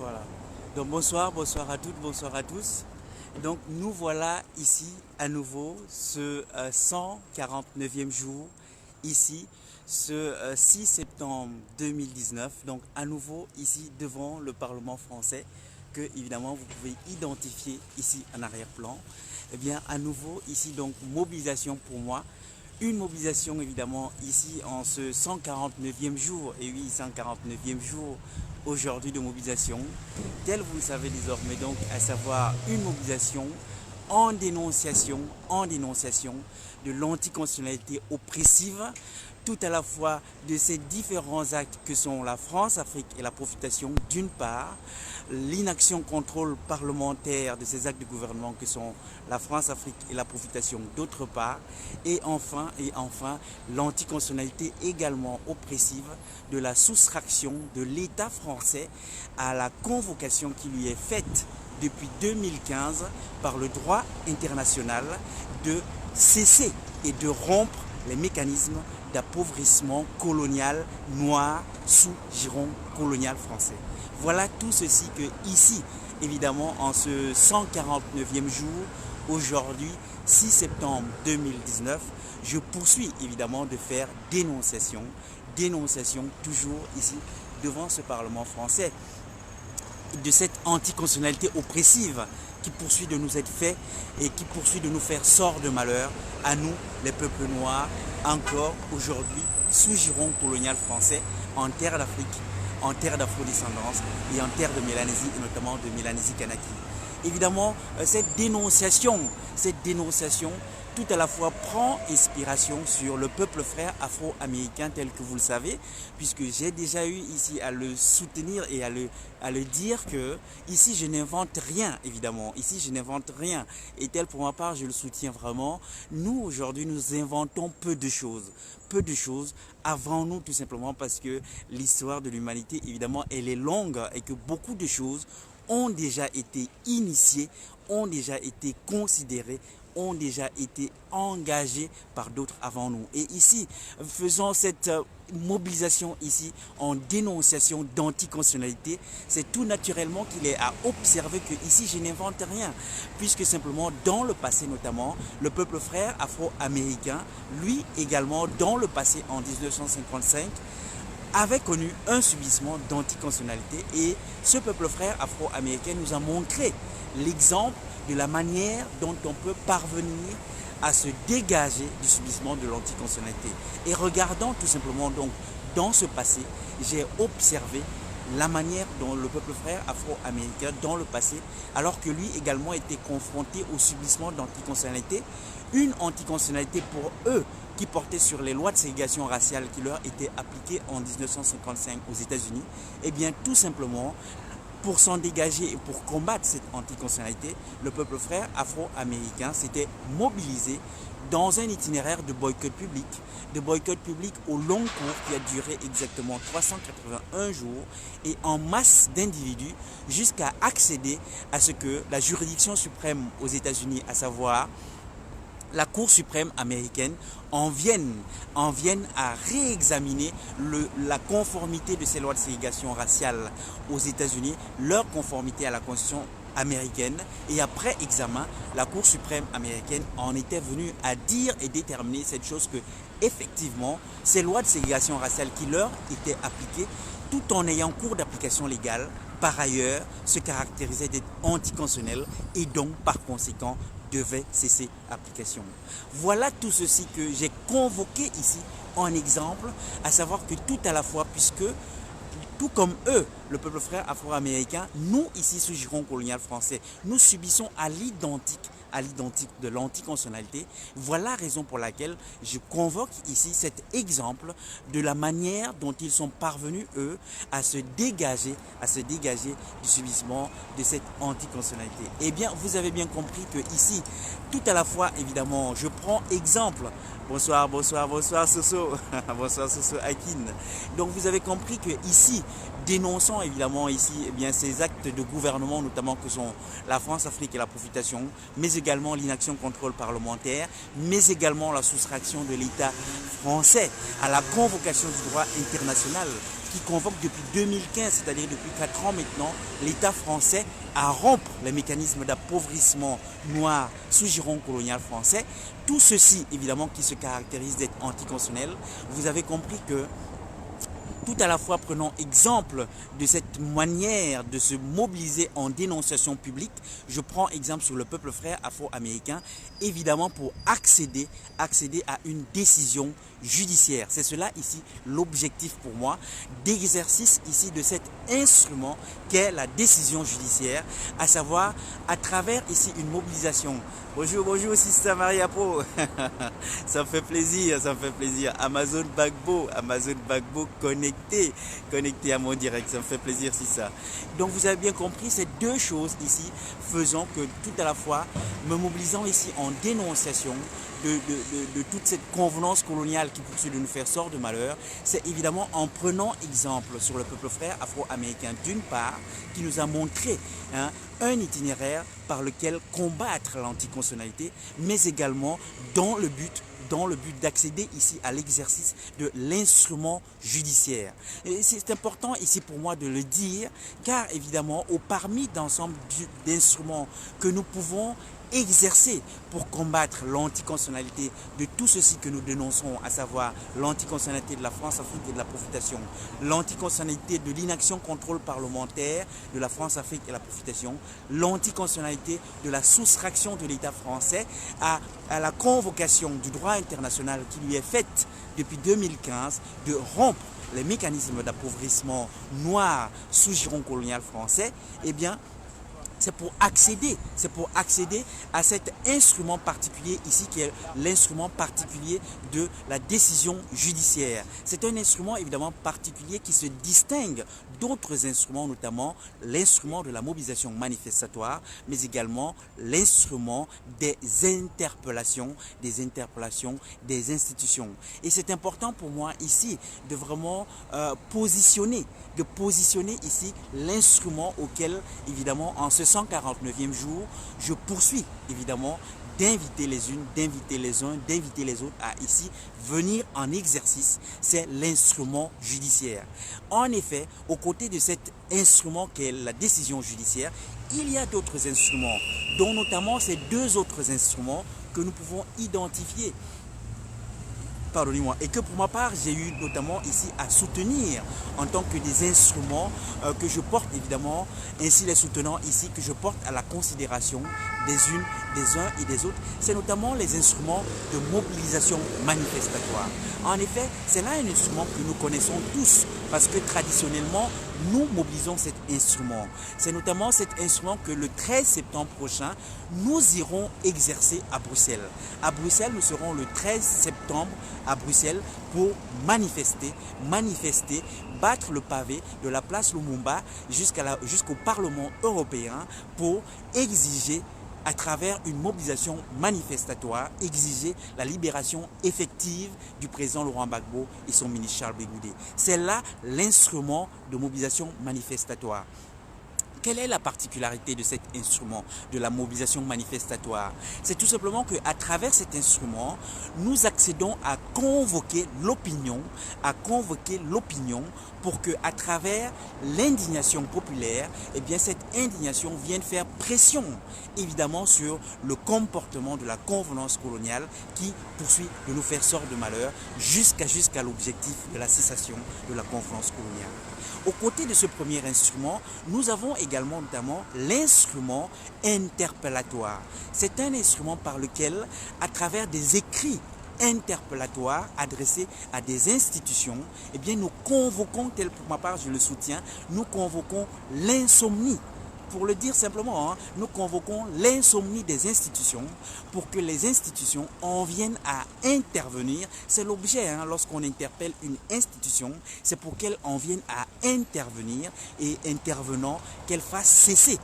Voilà. Donc bonsoir, bonsoir à toutes, bonsoir à tous. Donc nous voilà ici à nouveau ce 149e jour, ici ce 6 septembre 2019. Donc à nouveau ici devant le Parlement français que évidemment vous pouvez identifier ici en arrière-plan. Eh bien à nouveau ici donc mobilisation pour moi. Une mobilisation évidemment ici en ce 149e jour, et oui 149e jour aujourd'hui de mobilisation, tel vous le savez désormais donc, à savoir une mobilisation en dénonciation de l'anticonstitutionnalité oppressive, tout à la fois de ces différents actes que sont la France-Afrique et la profitation d'une part, l'inaction contrôle parlementaire de ces actes de gouvernement que sont la France-Afrique et la profitation d'autre part, et enfin l'anticonstitutionnalité également oppressive de la soustraction de l'État français à la convocation qui lui est faite depuis 2015 par le droit international de cesser et de rompre les mécanismes d'appauvrissement colonial noir sous giron colonial français. Voilà tout ceci que ici, évidemment, en ce 149e jour, aujourd'hui, 6 septembre 2019, je poursuis évidemment de faire dénonciation toujours ici devant ce Parlement français de cette anticonstitutionnalité oppressive qui poursuit de nous être fait et qui poursuit de nous faire sort de malheur à nous, les peuples noirs, encore aujourd'hui sous giron colonial français, en terre d'Afrique, en terre d'afrodescendance et en terre de Mélanésie, et notamment de Mélanésie-Kanaki. Évidemment, cette dénonciation tout à la fois prend inspiration sur le peuple frère afro-américain tel que vous le savez, puisque j'ai déjà eu ici à le soutenir et à le dire que ici je n'invente rien, évidemment, ici je n'invente rien, et tel pour ma part je le soutiens vraiment. Nous aujourd'hui nous inventons peu de choses avant nous, tout simplement parce que l'histoire de l'humanité évidemment elle est longue et que beaucoup de choses ont déjà été initiées, ont déjà été considérées, ont déjà été engagés par d'autres avant nous. Et ici, faisons cette mobilisation ici en dénonciation d'anticonstitutionnalité, c'est tout naturellement qu'il est à observer que ici je n'invente rien, puisque simplement dans le passé notamment, le peuple frère afro-américain, lui également dans le passé en 1955, avait connu un subissement d'anticonstitutionnalité, et ce peuple frère afro-américain nous a montré l'exemple de la manière dont on peut parvenir à se dégager du subissement de l'anticonstitutionnalité. Et regardant tout simplement donc dans ce passé, j'ai observé la manière dont le peuple frère afro-américain dans le passé, alors que lui également était confronté au subissement d'anticonstitutionnalité, une anticonstitutionnalité pour eux qui portait sur les lois de ségrégation raciale qui leur étaient appliquées en 1955 aux États-Unis, et bien tout simplement pour s'en dégager et pour combattre cette anticonstitutionnalité, le peuple frère afro-américain s'était mobilisé dans un itinéraire de boycott public au long cours qui a duré exactement 381 jours et en masse d'individus jusqu'à accéder à ce que la juridiction suprême aux États-Unis, à savoir la Cour suprême américaine, en vienne à réexaminer la conformité de ces lois de ségrégation raciale aux États-Unis, leur conformité à la Constitution américaine, et après examen, la Cour suprême américaine en était venue à dire et déterminer cette chose que, effectivement, ces lois de ségrégation raciale qui leur étaient appliquées, tout en ayant cours d'application légale, par ailleurs, se caractérisaient d'être anticonstitutionnelles et donc, par conséquent, devait cesser application. Voilà tout ceci que j'ai convoqué ici en exemple, à savoir que tout à la fois, puisque tout comme eux, le peuple frère afro-américain, nous ici sous giron colonial français, nous subissons à l'identique de l'anticonstitutionnalité. Voilà la raison pour laquelle je convoque ici cet exemple de la manière dont ils sont parvenus, eux, à se dégager du subissement de cette anticonstitutionnalité. Eh bien, vous avez bien compris que ici, tout à la fois, évidemment, je prends exemple. Bonsoir Soso, bonsoir Soso Akin. Donc vous avez compris que ici, dénonçons évidemment ici ces actes de gouvernement, notamment que sont la France-Afrique et la profitation, mais également l'inaction contrôle parlementaire, mais également la soustraction de l'État français à la convocation du droit international qui convoque depuis 2015, c'est-à-dire depuis 4 ans maintenant, l'État français à rompre les mécanismes d'appauvrissement noir sous giron colonial français. Tout ceci, évidemment, qui se caractérise d'être anticonstitutionnel. Vous avez compris que tout à la fois prenant exemple de cette manière de se mobiliser en dénonciation publique, je prends exemple sur le peuple frère afro-américain, évidemment pour accéder à une décision judiciaire. C'est cela ici l'objectif pour moi d'exercice ici de cet instrument qu'est la décision judiciaire, à savoir à travers ici une mobilisation. Bonjour Sister Maria Pro. Ça me fait plaisir. Amazon Bagbo connecté à mon direct, ça me fait plaisir si ça. Donc vous avez bien compris, ces deux choses ici faisant que tout à la fois me mobilisant ici en dénonciation de toute cette convenance coloniale qui poursuit de nous faire sort de malheur, c'est évidemment en prenant exemple sur le peuple frère afro-américain d'une part, qui nous a montré un itinéraire par lequel combattre l'anticonstitutionnalité, mais également dans le but d'accéder ici à l'exercice de l'instrument judiciaire. Et c'est important ici pour moi de le dire, car évidemment, parmi d'ensemble d'instruments que nous pouvons exercer pour combattre l'anticonstitutionnalité de tout ceci que nous dénonçons, à savoir l'anticonstitutionnalité de la France-Afrique et de la profitation, l'anticonstitutionnalité de l'inaction contrôle parlementaire de la France-Afrique et la profitation, l'anticonstitutionnalité de la soustraction de l'État français à la convocation du droit international qui lui est faite depuis 2015 de rompre les mécanismes d'appauvrissement noir sous giron colonial français, eh bien, c'est pour accéder à cet instrument particulier ici qui est l'instrument particulier de la décision judiciaire. C'est un instrument évidemment particulier qui se distingue d'autres instruments, notamment l'instrument de la mobilisation manifestatoire, mais également l'instrument des interpellations des institutions. Et c'est important pour moi ici de vraiment positionner ici l'instrument auquel évidemment en ce 149e jour, je poursuis évidemment d'inviter les unes, d'inviter les uns, d'inviter les autres à ici venir en exercice, c'est l'instrument judiciaire. En effet, aux côtés de cet instrument qu'est la décision judiciaire, il y a d'autres instruments, dont notamment ces deux autres instruments que nous pouvons identifier. Pardonnez-moi, et que pour ma part, j'ai eu notamment ici à soutenir en tant que des instruments que je porte évidemment, ainsi les soutenants ici que je porte à la considération des unes, des uns et des autres, c'est notamment les instruments de mobilisation manifestatoire. En effet, c'est là un instrument que nous connaissons tous parce que traditionnellement, nous mobilisons cet instrument. C'est notamment cet instrument que le 13 septembre prochain, nous irons exercer à Bruxelles. À Bruxelles, nous serons le 13 septembre à Bruxelles pour manifester, battre le pavé de la place Lumumba jusqu'au Parlement européen pour exiger à travers une mobilisation manifestatoire, exiger la libération effective du président Laurent Gbagbo et son ministre Charles Bégoudé. C'est là l'instrument de mobilisation manifestatoire. Quelle est la particularité de cet instrument de la mobilisation manifestatoire? C'est tout simplement qu'à travers cet instrument, nous accédons à convoquer l'opinion pour que, à travers l'indignation populaire, eh bien, cette indignation vienne faire pression, évidemment, sur le comportement de la convenance coloniale qui poursuit de nous faire sort de malheur jusqu'à l'objectif de la cessation de la convenance coloniale. Aux côtés de ce premier instrument, nous avons également notamment l'instrument interpellatoire. C'est un instrument par lequel, à travers des écrits interpellatoires adressés à des institutions, eh bien nous convoquons, tel pour ma part je le soutiens, nous convoquons l'insomnie. Pour le dire simplement, nous convoquons l'insomnie des institutions pour que les institutions en viennent à intervenir. C'est l'objet, lorsqu'on interpelle une institution, c'est pour qu'elle en vienne à intervenir et intervenant, qu'elle fasse cesser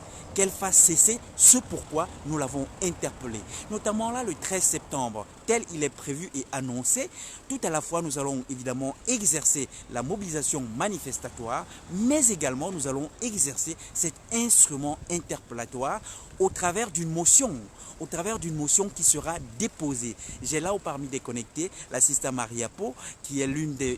ce pourquoi nous l'avons interpellé. Notamment là, le 13 septembre, tel il est prévu et annoncé, tout à la fois nous allons évidemment exercer la mobilisation manifestatoire, mais également nous allons exercer cet instrument interpellatoire au travers d'une motion qui sera déposée. J'ai là parmi des connectés la Sista Mariapo, qui est l'une des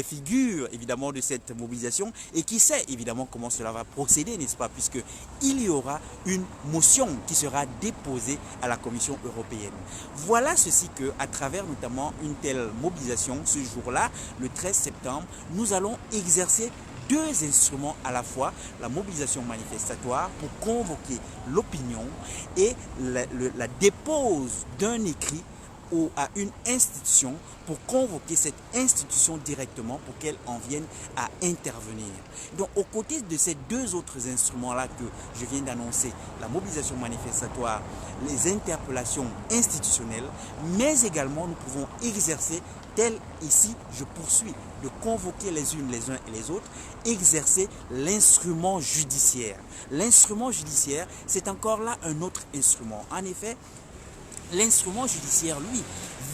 figures évidemment de cette mobilisation et qui sait évidemment comment cela va procéder, n'est-ce pas, puisque il y aura une motion qui sera déposée à la Commission européenne. Voilà ceci que, à travers notamment une telle mobilisation, ce jour-là, le 13 septembre, nous allons exercer deux instruments à la fois, la mobilisation manifestatoire pour convoquer l'opinion et la dépose d'un écrit à une institution pour convoquer cette institution directement pour qu'elle en vienne à intervenir. Donc, aux côtés de ces deux autres instruments-là que je viens d'annoncer, la mobilisation manifestatoire, les interpellations institutionnelles, mais également nous pouvons exercer, tel ici, je poursuis de convoquer les unes, les uns et les autres, exercer l'instrument judiciaire. L'instrument judiciaire, c'est encore là un autre instrument. En effet, l'instrument judiciaire, lui,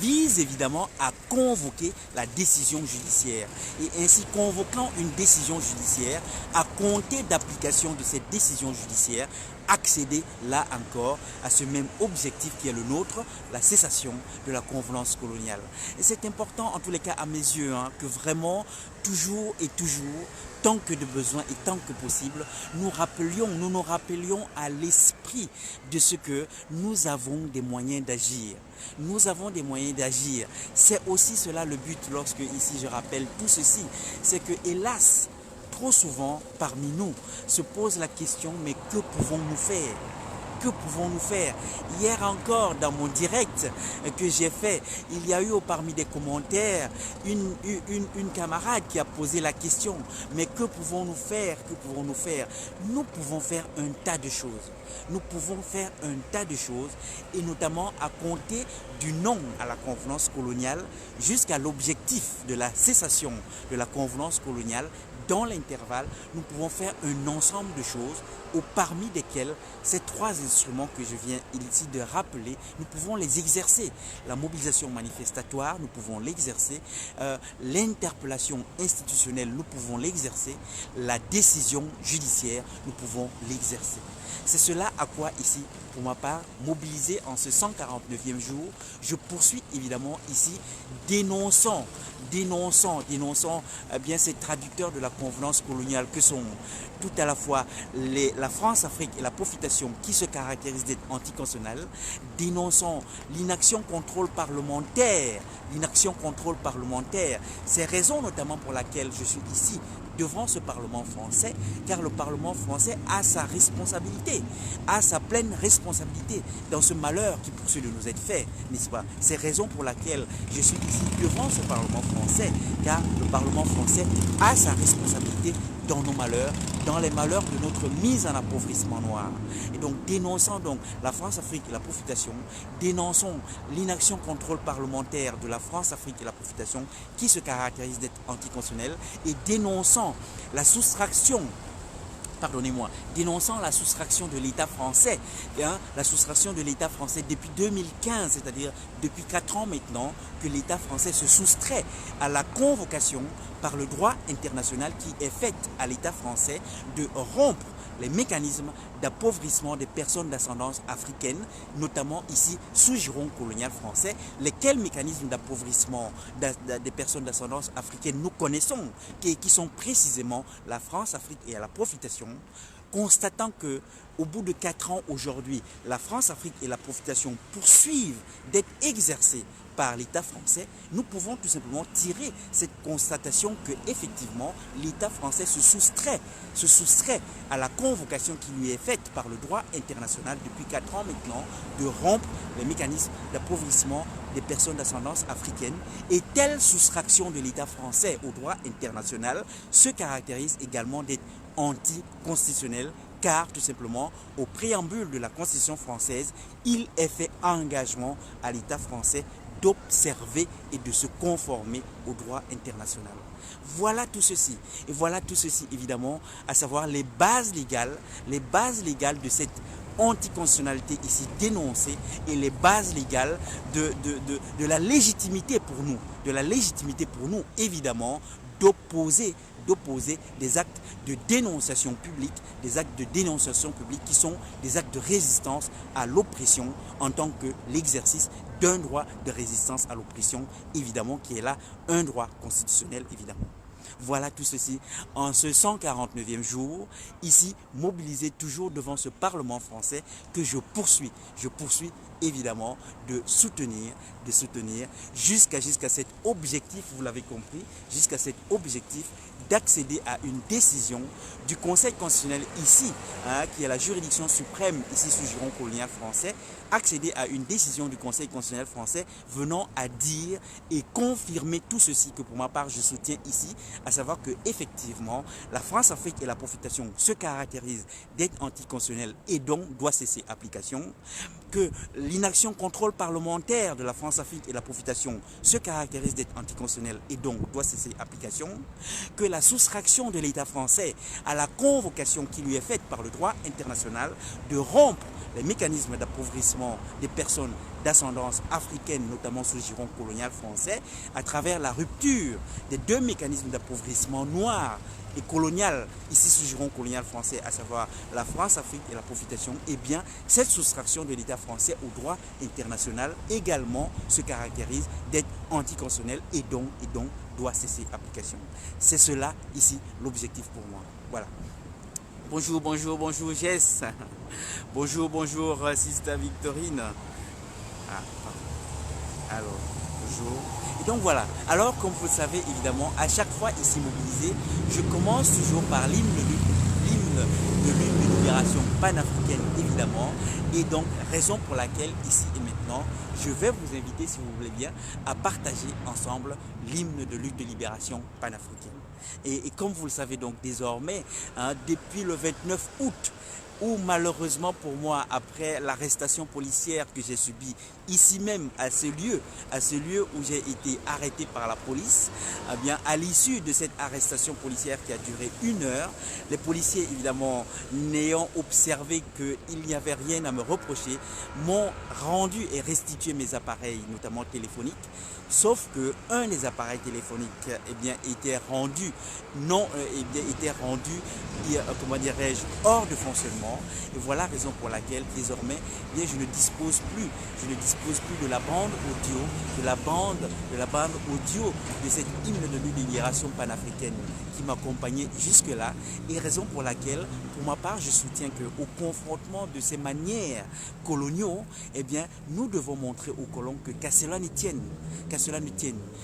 vise évidemment à convoquer la décision judiciaire. Et ainsi, convoquant une décision judiciaire, à compter d'application de cette décision judiciaire, accéder là encore à ce même objectif qui est le nôtre, la cessation de la convenance coloniale. Et c'est important en tous les cas à mes yeux, que vraiment, toujours et toujours, tant que de besoin et tant que possible, nous nous rappelions à l'esprit de ce que nous avons des moyens d'agir. Nous avons des moyens d'agir. C'est aussi cela le but lorsque ici je rappelle tout ceci. C'est que hélas, trop souvent parmi nous se pose la question, mais que pouvons-nous faire ? Que pouvons-nous faire? Hier encore, dans mon direct que j'ai fait, il y a eu parmi des commentaires une camarade qui a posé la question. Mais que pouvons-nous faire? Que pouvons-nous faire? Nous pouvons faire un tas de choses. Nous pouvons faire un tas de choses et notamment à compter du non à la convenance coloniale jusqu'à l'objectif de la cessation de la convenance coloniale. Dans l'intervalle, nous pouvons faire un ensemble de choses parmi desquelles ces trois instruments que je viens ici de rappeler, nous pouvons les exercer. La mobilisation manifestatoire, nous pouvons l'exercer. L'interpellation institutionnelle, nous pouvons l'exercer. La décision judiciaire, nous pouvons l'exercer. C'est cela à quoi ici, pour ma part, mobilisé en ce 149e jour, je poursuis évidemment ici, dénonçant bien ces traducteurs de la convenance coloniale que sont tout à la fois la France-Afrique et la profitation qui se caractérisent d'être anticonstitutionnelle, dénonçant l'inaction contrôle parlementaire, c'est raison notamment pour laquelle je suis ici devant ce Parlement français, car le Parlement français a sa responsabilité, a sa pleine responsabilité dans ce malheur qui poursuit de nous être fait, n'est-ce pas? C'est raison pour laquelle je suis ici devant ce Parlement français, car le Parlement français a sa responsabilité dans nos malheurs, dans les malheurs de notre mise en appauvrissement noir. Et donc, dénonçant donc la France-Afrique et la profitation, dénonçons l'inaction contrôle parlementaire de la France-Afrique et la profitation qui se caractérise d'être anticonstitutionnelle et dénonçant la soustraction de l'État français, la soustraction de l'État français depuis 2015, c'est-à-dire depuis 4 ans maintenant, que l'État français se soustrait à la convocation par le droit international qui est faite à l'État français de rompre les mécanismes d'appauvrissement des personnes d'ascendance africaine, notamment ici sous giron colonial français. Lesquels mécanismes d'appauvrissement des personnes d'ascendance africaine nous connaissons, qui sont précisément la France-Afrique et la profitation, constatant que au bout de 4 ans aujourd'hui, la France-Afrique et la profitation poursuivent d'être exercées par l'État français, nous pouvons tout simplement tirer cette constatation que effectivement l'État français se soustrait à la convocation qui lui est faite par le droit international depuis 4 ans maintenant de rompre les mécanismes d'appauvrissement des personnes d'ascendance africaine. Et telle soustraction de l'État français au droit international se caractérise également d'être anticonstitutionnelle, car tout simplement au préambule de la Constitution française, il est fait engagement à l'État français d'observer et de se conformer au droit international. Voilà tout ceci. Et voilà tout ceci, évidemment, à savoir les bases légales de cette anticonstitutionnalité ici dénoncée et les bases légales de la légitimité pour nous, évidemment, d'opposer des actes de dénonciation publique, qui sont des actes de résistance à l'oppression en tant que l'exercice d'un droit de résistance à l'oppression, évidemment, qui est là un droit constitutionnel, évidemment. Voilà tout ceci en ce 149e jour, ici mobilisé toujours devant ce Parlement français que je poursuis évidemment de soutenir jusqu'à cet objectif, vous l'avez compris, jusqu'à cet objectif d'accéder à une décision du Conseil constitutionnel ici, qui est la juridiction suprême ici sous giron colonial français, accéder à une décision du Conseil constitutionnel français venant à dire et confirmer tout ceci que pour ma part je soutiens ici, à savoir que effectivement la France-Afrique et la profitation se caractérisent d'être anticonstitutionnelle et donc doit cesser application, que l'inaction contrôle parlementaire de la France-Afrique et la profitation se caractérise d'être anticonstitutionnelle et donc doit cesser application, que la soustraction de l'État français à la convocation qui lui est faite par le droit international de rompre les mécanismes d'appauvrissement des personnes d'ascendance africaine, notamment sous giron colonial français, à travers la rupture des deux mécanismes d'appauvrissement noir et colonial, ici sous giron colonial français, à savoir la France-Afrique et la profitation, eh bien, cette soustraction de l'État français au droit international également se caractérise d'être anticonstitutionnelle et donc doit cesser application. C'est cela ici l'objectif pour moi. Voilà. Bonjour Jess. Bonjour Sister Victorine. Alors, bonjour. Et donc voilà. Alors, comme vous le savez, évidemment, à chaque fois ici mobilisé, je commence toujours par l'hymne de lutte de libération panafricaine, évidemment. Et donc, raison pour laquelle, ici et maintenant, je vais vous inviter, si vous voulez bien, à partager ensemble l'hymne de lutte de libération panafricaine. Et comme vous le savez donc désormais, depuis le 29 août, où malheureusement pour moi, après l'arrestation policière que j'ai subie ici même, à ce lieu où j'ai été arrêté par la police, eh bien, à l'issue de cette arrestation policière qui a duré 1 heure, les policiers, évidemment, n'ayant observé qu'il n'y avait rien à me reprocher, m'ont rendu et restitué mes appareils, notamment téléphoniques, sauf que un des appareils téléphoniques était rendu comment dirais-je, hors de fonctionnement. Et voilà la raison pour laquelle désormais je ne dispose plus de la bande audio de cette hymne de libération panafricaine qui m'accompagnait jusque-là, et raison pour laquelle pour ma part je soutiens qu'au confrontement de ces manières coloniaux, nous devons montrer aux colons qu'à cela ne tienne.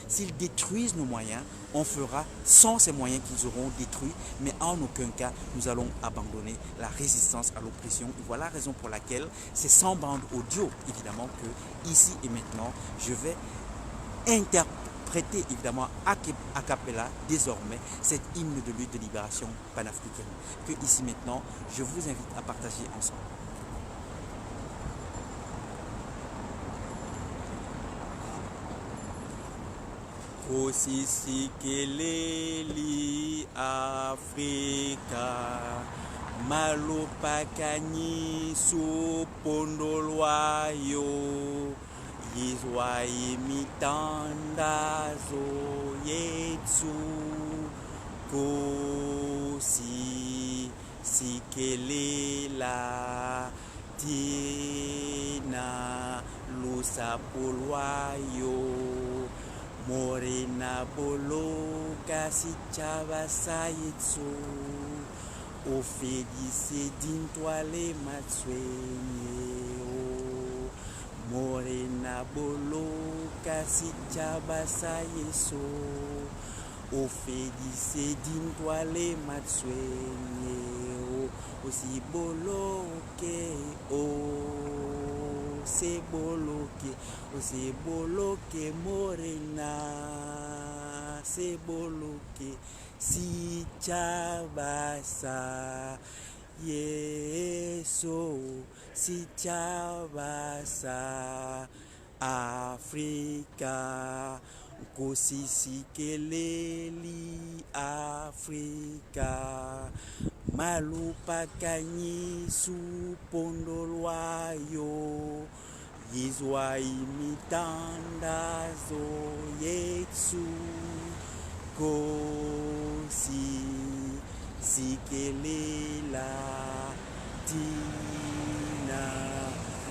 S'ils détruisent nos moyens, on fera sans ces moyens qu'ils auront détruits, mais en aucun cas nous allons abandonner la résistance à l'oppression. Et voilà la raison pour laquelle c'est sans bande audio, évidemment, que ici et maintenant, je vais interpréter, évidemment, a cappella, désormais, cette hymne de lutte de libération panafricaine, que ici maintenant, je vous invite à partager ensemble. Kosisikeli Afrika malupakani supondolwayo yizwai mitandazo yetsu kosisikelela tina lusapolwayo Morena boloka sichaba sayetso ofedise dintwale matswenye Morena boloka sichaba sayeso ofedise dintwale matswenye osiboloke Seboloke Morena, Seboloke si chabasa Yeso si chabasa Africa Kosikeleli Afrika Malupakani supondolwayo Yizwa imitandazo yetsu Kosi sikelela tina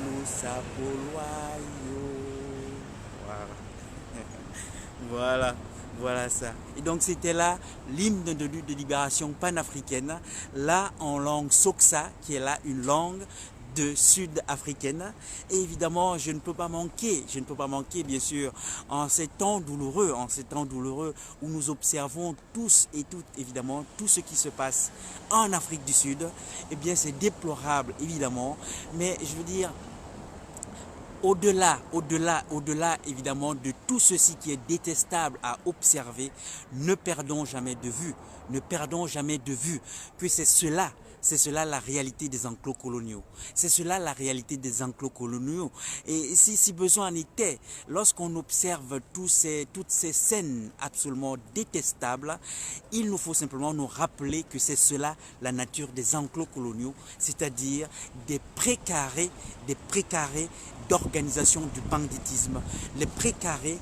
lusapolwayo. Voilà, voilà ça. Et donc c'était là l'hymne de lutte de libération panafricaine, là en langue Soksa, qui est là une langue de sud-africaine. Et évidemment, je ne peux pas manquer bien sûr, en ces temps douloureux où nous observons tous et toutes, évidemment, tout ce qui se passe en Afrique du Sud. Eh bien, c'est déplorable, évidemment, mais je veux dire, au-delà évidemment de tout ceci qui est détestable à observer, ne perdons jamais de vue que c'est cela la réalité des enclos coloniaux. C'est cela la réalité des enclos coloniaux. Et si besoin en était, lorsqu'on observe toutes ces scènes absolument détestables, il nous faut simplement nous rappeler que c'est cela la nature des enclos coloniaux, c'est-à-dire des précarés d'organisation du banditisme, les précarés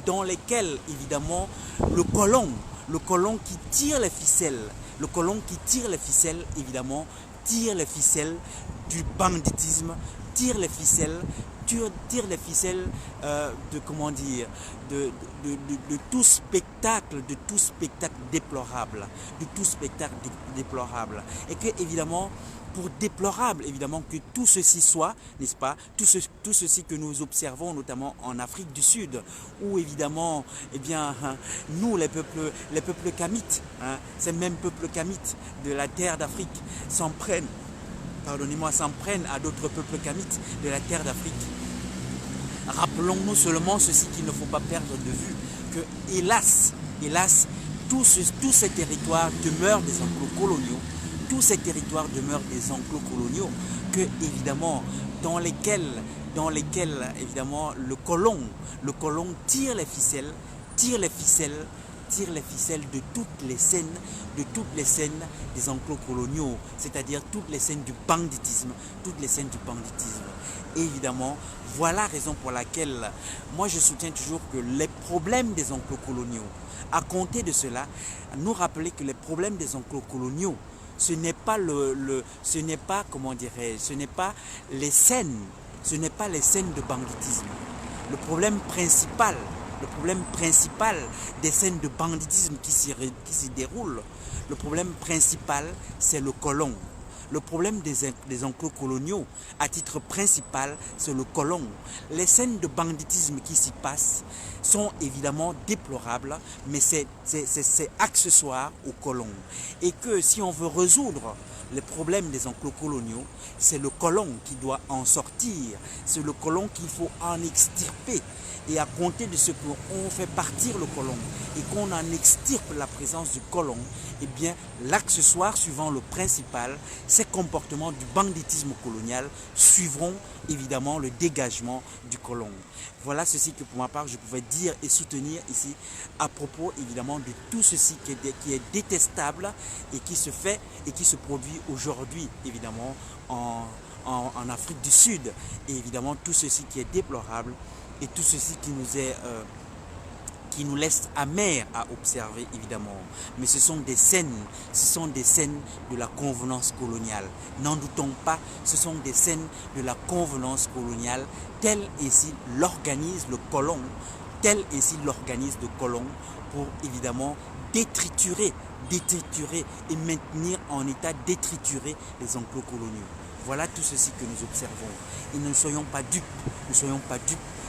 dans lesquels évidemment le colon qui tire les ficelles, évidemment, tire les ficelles du banditisme, tire les ficelles de comment dire, de tout spectacle, déplorable, et que évidemment, pour déplorable évidemment que tout ceci soit, n'est-ce pas, tout ceci que nous observons notamment en Afrique du Sud, où évidemment, eh bien, nous les peuples kamites, ces mêmes peuples kamites de la terre d'Afrique s'en prennent à d'autres peuples kamites de la terre d'Afrique. Rappelons-nous seulement ceci qu'il ne faut pas perdre de vue, que hélas, tous ces territoires demeurent des enclos coloniaux, que évidemment dans lesquels évidemment le colon tire les ficelles de toutes les scènes des enclos coloniaux, c'est-à-dire toutes les scènes du banditisme. Et évidemment, voilà la raison pour laquelle moi je soutiens toujours que les problèmes des enclos coloniaux, à compter de cela, nous rappeler que les problèmes des enclos coloniaux, ce n'est pas les scènes de banditisme. Le problème principal des scènes de banditisme qui s'y déroulent, le problème principal, c'est le colon. Le problème des enclos coloniaux, à titre principal, c'est le colon. Les scènes de banditisme qui s'y passent sont évidemment déplorables, mais c'est accessoire au colon. Et que si on veut résoudre les problèmes des enclos coloniaux, c'est le colon qui doit en sortir, c'est le colon qu'il faut en extirper. Et à compter de ce qu'on fait partir le colon et qu'on en extirpe la présence du colon, eh bien l'accessoire suivant le principal, ces comportements du banditisme colonial suivront évidemment le dégagement du colon. Voilà ceci que pour ma part je pouvais dire et soutenir ici à propos évidemment de tout ceci qui est détestable et qui se fait et qui se produit aujourd'hui évidemment en Afrique du Sud, et évidemment tout ceci qui est déplorable et tout ceci qui nous laisse amers à observer évidemment. Mais ce sont des scènes de la convenance coloniale. N'en doutons pas, ce sont des scènes de la convenance coloniale, telle ici l'organise le colon, pour évidemment détriturer et maintenir en état détrituré les enclos coloniaux. Voilà tout ceci que nous observons. Et ne soyons pas dupes.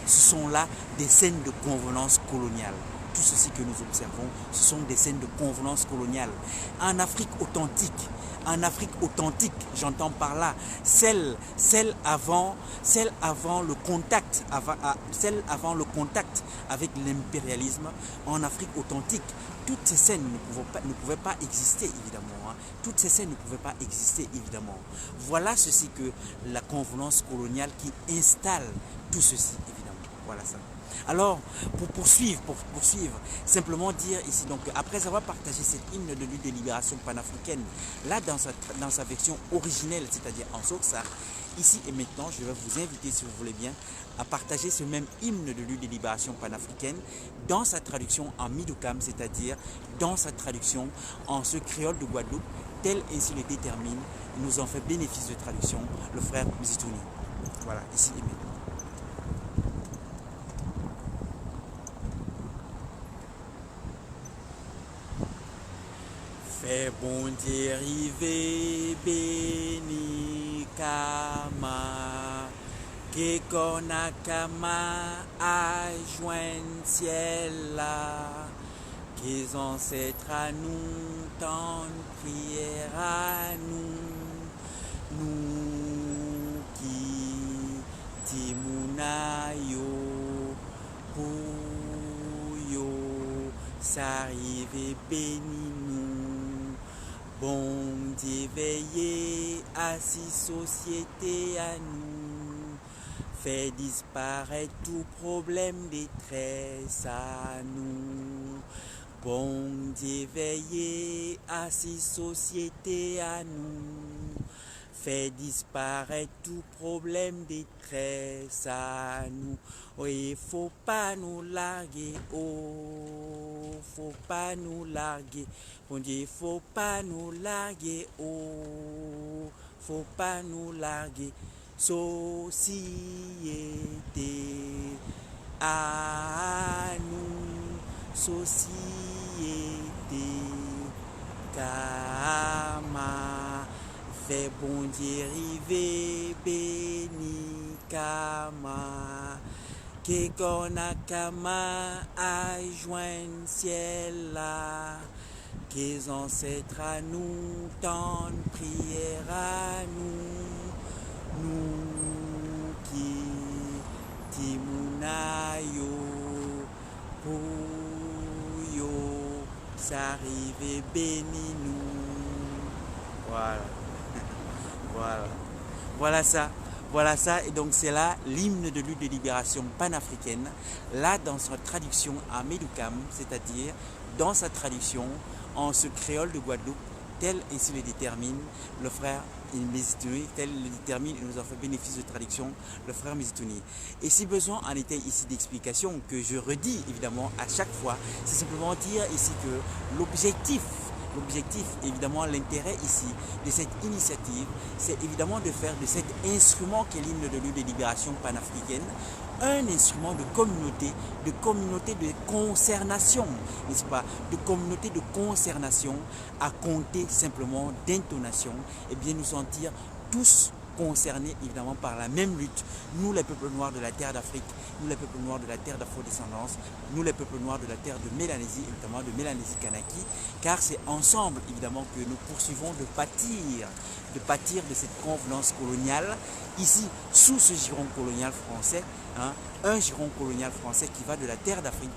Ce sont là des scènes de convenance coloniale. Tout ceci que nous observons, ce sont des scènes de convenance coloniale. En Afrique authentique, j'entends par là, celle avant le contact avec l'impérialisme. En Afrique authentique, toutes ces scènes ne pouvaient pas exister évidemment. Voilà ceci que la convenance coloniale qui installe tout ceci évidemment. Voilà ça. Alors, pour poursuivre, simplement dire ici, donc, après avoir partagé cet hymne de lutte de libération panafricaine, là, dans sa version originelle, c'est-à-dire en Soxa, ici et maintenant, je vais vous inviter, si vous voulez bien, à partager ce même hymne de lutte de libération panafricaine dans sa traduction en Midukam, c'est-à-dire dans sa traduction en ce créole de Guadeloupe, tel ainsi le détermine, il nous en fait bénéfice de traduction, le frère Mzitouni. Voilà, ici et maintenant. Fais bon Dieu rivé, béni Kama, que Konakama a joint ciel là, qu'ils ancêtres à nous, tant prière à nous qui timunayo, pour yo, s'arrive béni nous. Bon Dieu veillez à si société à nous, fait disparaître tout problème détresse à nous. Bon Dieu veillez à si société à nous, fait disparaître tout problème détresse à nous. Oui, faut pas nous larguer, oh, faut pas nous larguer. On dit, faut pas nous larguer, oh, faut pas nous larguer. Société à nous, société Kama, fait bon Dieu rivé, béni Kama, que Konakama a joint ciel là, qu'ils ancêtres à nous, tant prière à nous qui timunayo, pour yo, s'arrive béni nous. Voilà. Voilà. Voilà ça, et donc c'est là l'hymne de lutte de libération panafricaine, là dans sa traduction en Medukam, c'est-à-dire dans sa traduction en ce créole de Guadeloupe, tel ainsi le détermine le frère Mzitouni, tel le détermine, il nous a fait bénéfice de traduction, le frère Mzitouni. Et si besoin en était ici d'explication, que je redis évidemment à chaque fois, c'est simplement dire ici que l'objectif, évidemment, l'intérêt ici de cette initiative, c'est évidemment de faire de cet instrument qu'est l'hymne de lutte de libération panafricaine un instrument de communauté de concernation, n'est-ce pas, de communauté de concernation à compter simplement d'intonation, et bien nous sentir tous concernés évidemment par la même lutte, nous les peuples noirs de la terre d'Afrique, nous les peuples noirs de la terre d'Afro-descendance, nous les peuples noirs de la terre de Mélanésie, et notamment de Mélanésie-Kanaki, car c'est ensemble évidemment que nous poursuivons de pâtir de cette convenance coloniale, ici sous ce giron colonial français, un giron colonial français qui va de la terre d'Afrique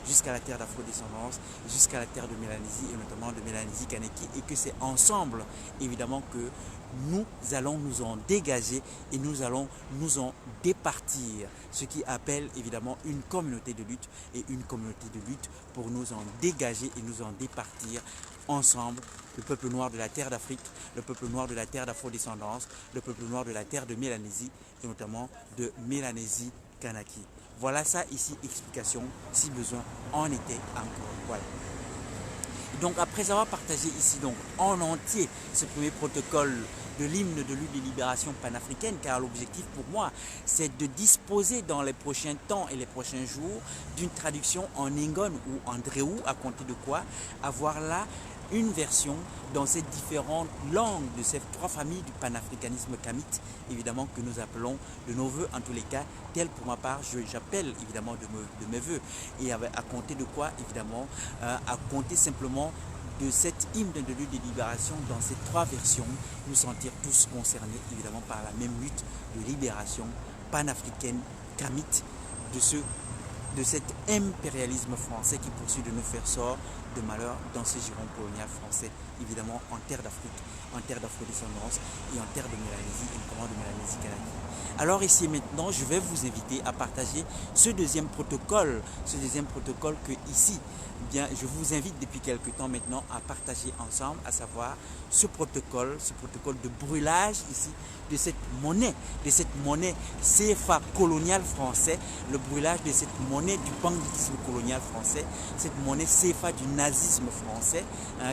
jusqu'à la terre d'Afro-descendance, jusqu'à la terre de Mélanésie et notamment de Mélanésie-Kanaki, et que c'est ensemble évidemment que nous allons nous en dégager et nous allons nous en départir, ce qui appelle évidemment une communauté de lutte et une communauté de lutte pour nous en dégager et nous en départir ensemble, le peuple noir de la terre d'Afrique, le peuple noir de la terre d'Afro-descendance, le peuple noir de la terre de Mélanésie et notamment de Mélanésie-Kanaki. Voilà ça ici, explication, si besoin en était encore. Voilà. Donc après avoir partagé ici donc en entier ce premier protocole de l'hymne de lutte de libération panafricaine, car l'objectif pour moi c'est de disposer dans les prochains temps et les prochains jours d'une traduction en Ngon ou en Dréou, à compter de quoi avoir là une version dans ces différentes langues de ces trois familles du panafricanisme kamite, évidemment que nous appelons de nos voeux en tous les cas, tel pour ma part j'appelle évidemment de mes voeux, et à compter de quoi évidemment, à compter simplement de cet hymne de lutte de libération dans ces trois versions, nous sentir tous concernés évidemment par la même lutte de libération panafricaine kamite de cet impérialisme français qui poursuit de nous faire sort de malheur dans ce giron colonial français, évidemment en terre d'Afrique, en terre d'afrodescendance et en terre de Mélanésie, et notamment de Mélanésie canadienne. Alors ici maintenant, je vais vous inviter à partager ce deuxième protocole que ici, bien, je vous invite depuis quelque temps maintenant à partager ensemble, à savoir ce protocole de brûlage ici de cette monnaie CFA colonial français, le brûlage de cette monnaie du banditisme colonial français, cette monnaie CFA du nazisme français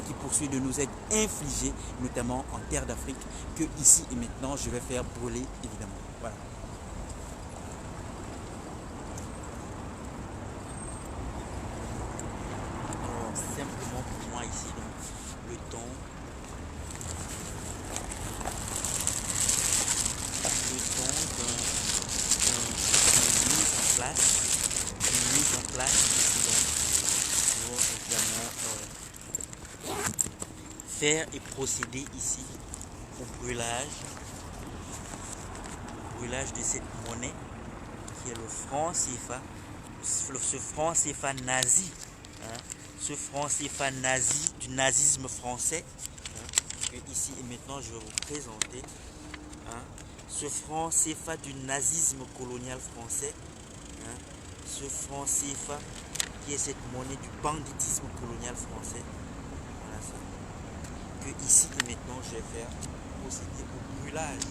qui poursuit de nous être infligée, notamment en terre d'Afrique, que ici et maintenant je vais faire brûler évidemment. Voilà. Alors, simplement pour moi ici, donc, le temps d'une mise en place ici donc, pour évidemment faire et procéder ici au brûlage de cette monnaie qui est le franc CFA, ce franc CFA nazi, ce franc CFA nazi du nazisme français, que ici et maintenant je vais vous présenter, ce franc CFA du nazisme colonial français, ce franc CFA qui est cette monnaie du banditisme colonial français, voilà ça, que ici et maintenant je vais faire procéder au brûlage.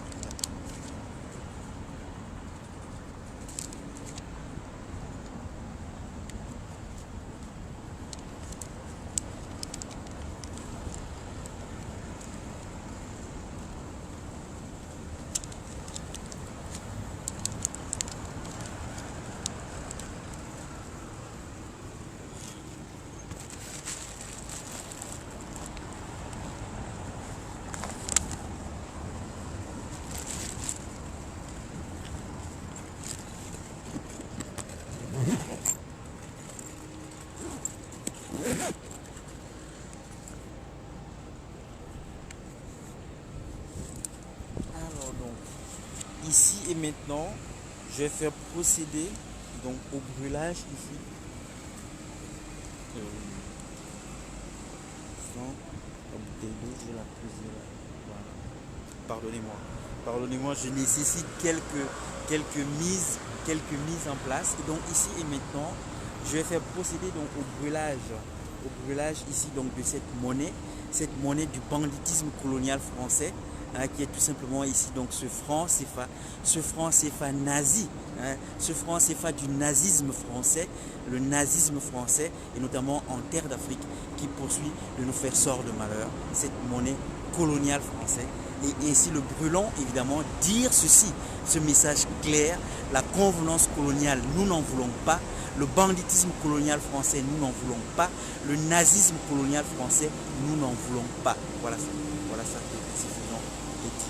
Alors donc, ici et maintenant, je vais faire procéder donc au brûlage ici. Pardonnez-moi, je nécessite quelques mises en place. Et donc ici et maintenant, je vais faire procéder donc au brûlage ici donc de cette monnaie du banditisme colonial français, qui est tout simplement ici donc ce franc CFA nazi, ce franc CFA du nazisme français, le nazisme français, et notamment en terre d'Afrique, qui poursuit de nous faire sort de malheur, cette monnaie coloniale française. Et ainsi le brûlons, évidemment, dire ceci, ce message clair: la convenance coloniale, nous n'en voulons pas. Le banditisme colonial français, nous n'en voulons pas. Le nazisme colonial français, nous n'en voulons pas. Voilà ça que c'est faisant et dit.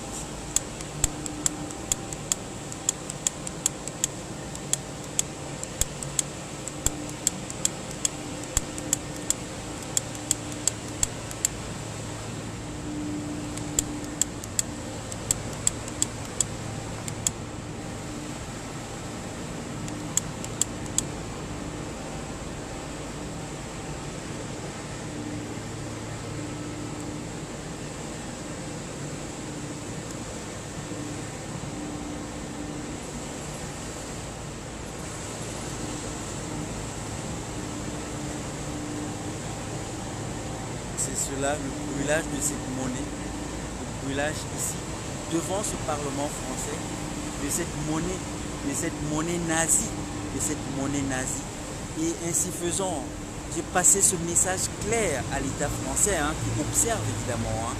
C'est cela, le brûlage de cette monnaie, le brûlage ici, devant ce Parlement français, de cette monnaie nazie, Et ainsi faisant, j'ai passé ce message clair à l'État français, qui observe évidemment.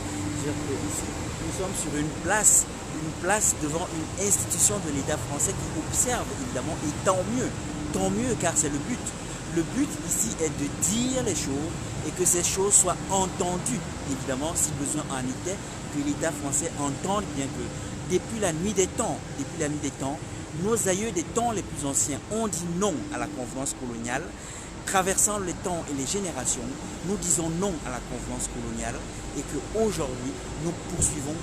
Ici, nous sommes sur une place devant une institution de l'État français qui observe évidemment, et tant mieux car c'est le but. Le but ici est de dire les choses et que ces choses soient entendues, évidemment, si besoin en était, que l'État français entende bien que depuis la nuit des temps, nos aïeux des temps les plus anciens ont dit non à la convenance coloniale. Traversant les temps et les générations, nous disons non à la convenance coloniale et qu'aujourd'hui, nous poursuivons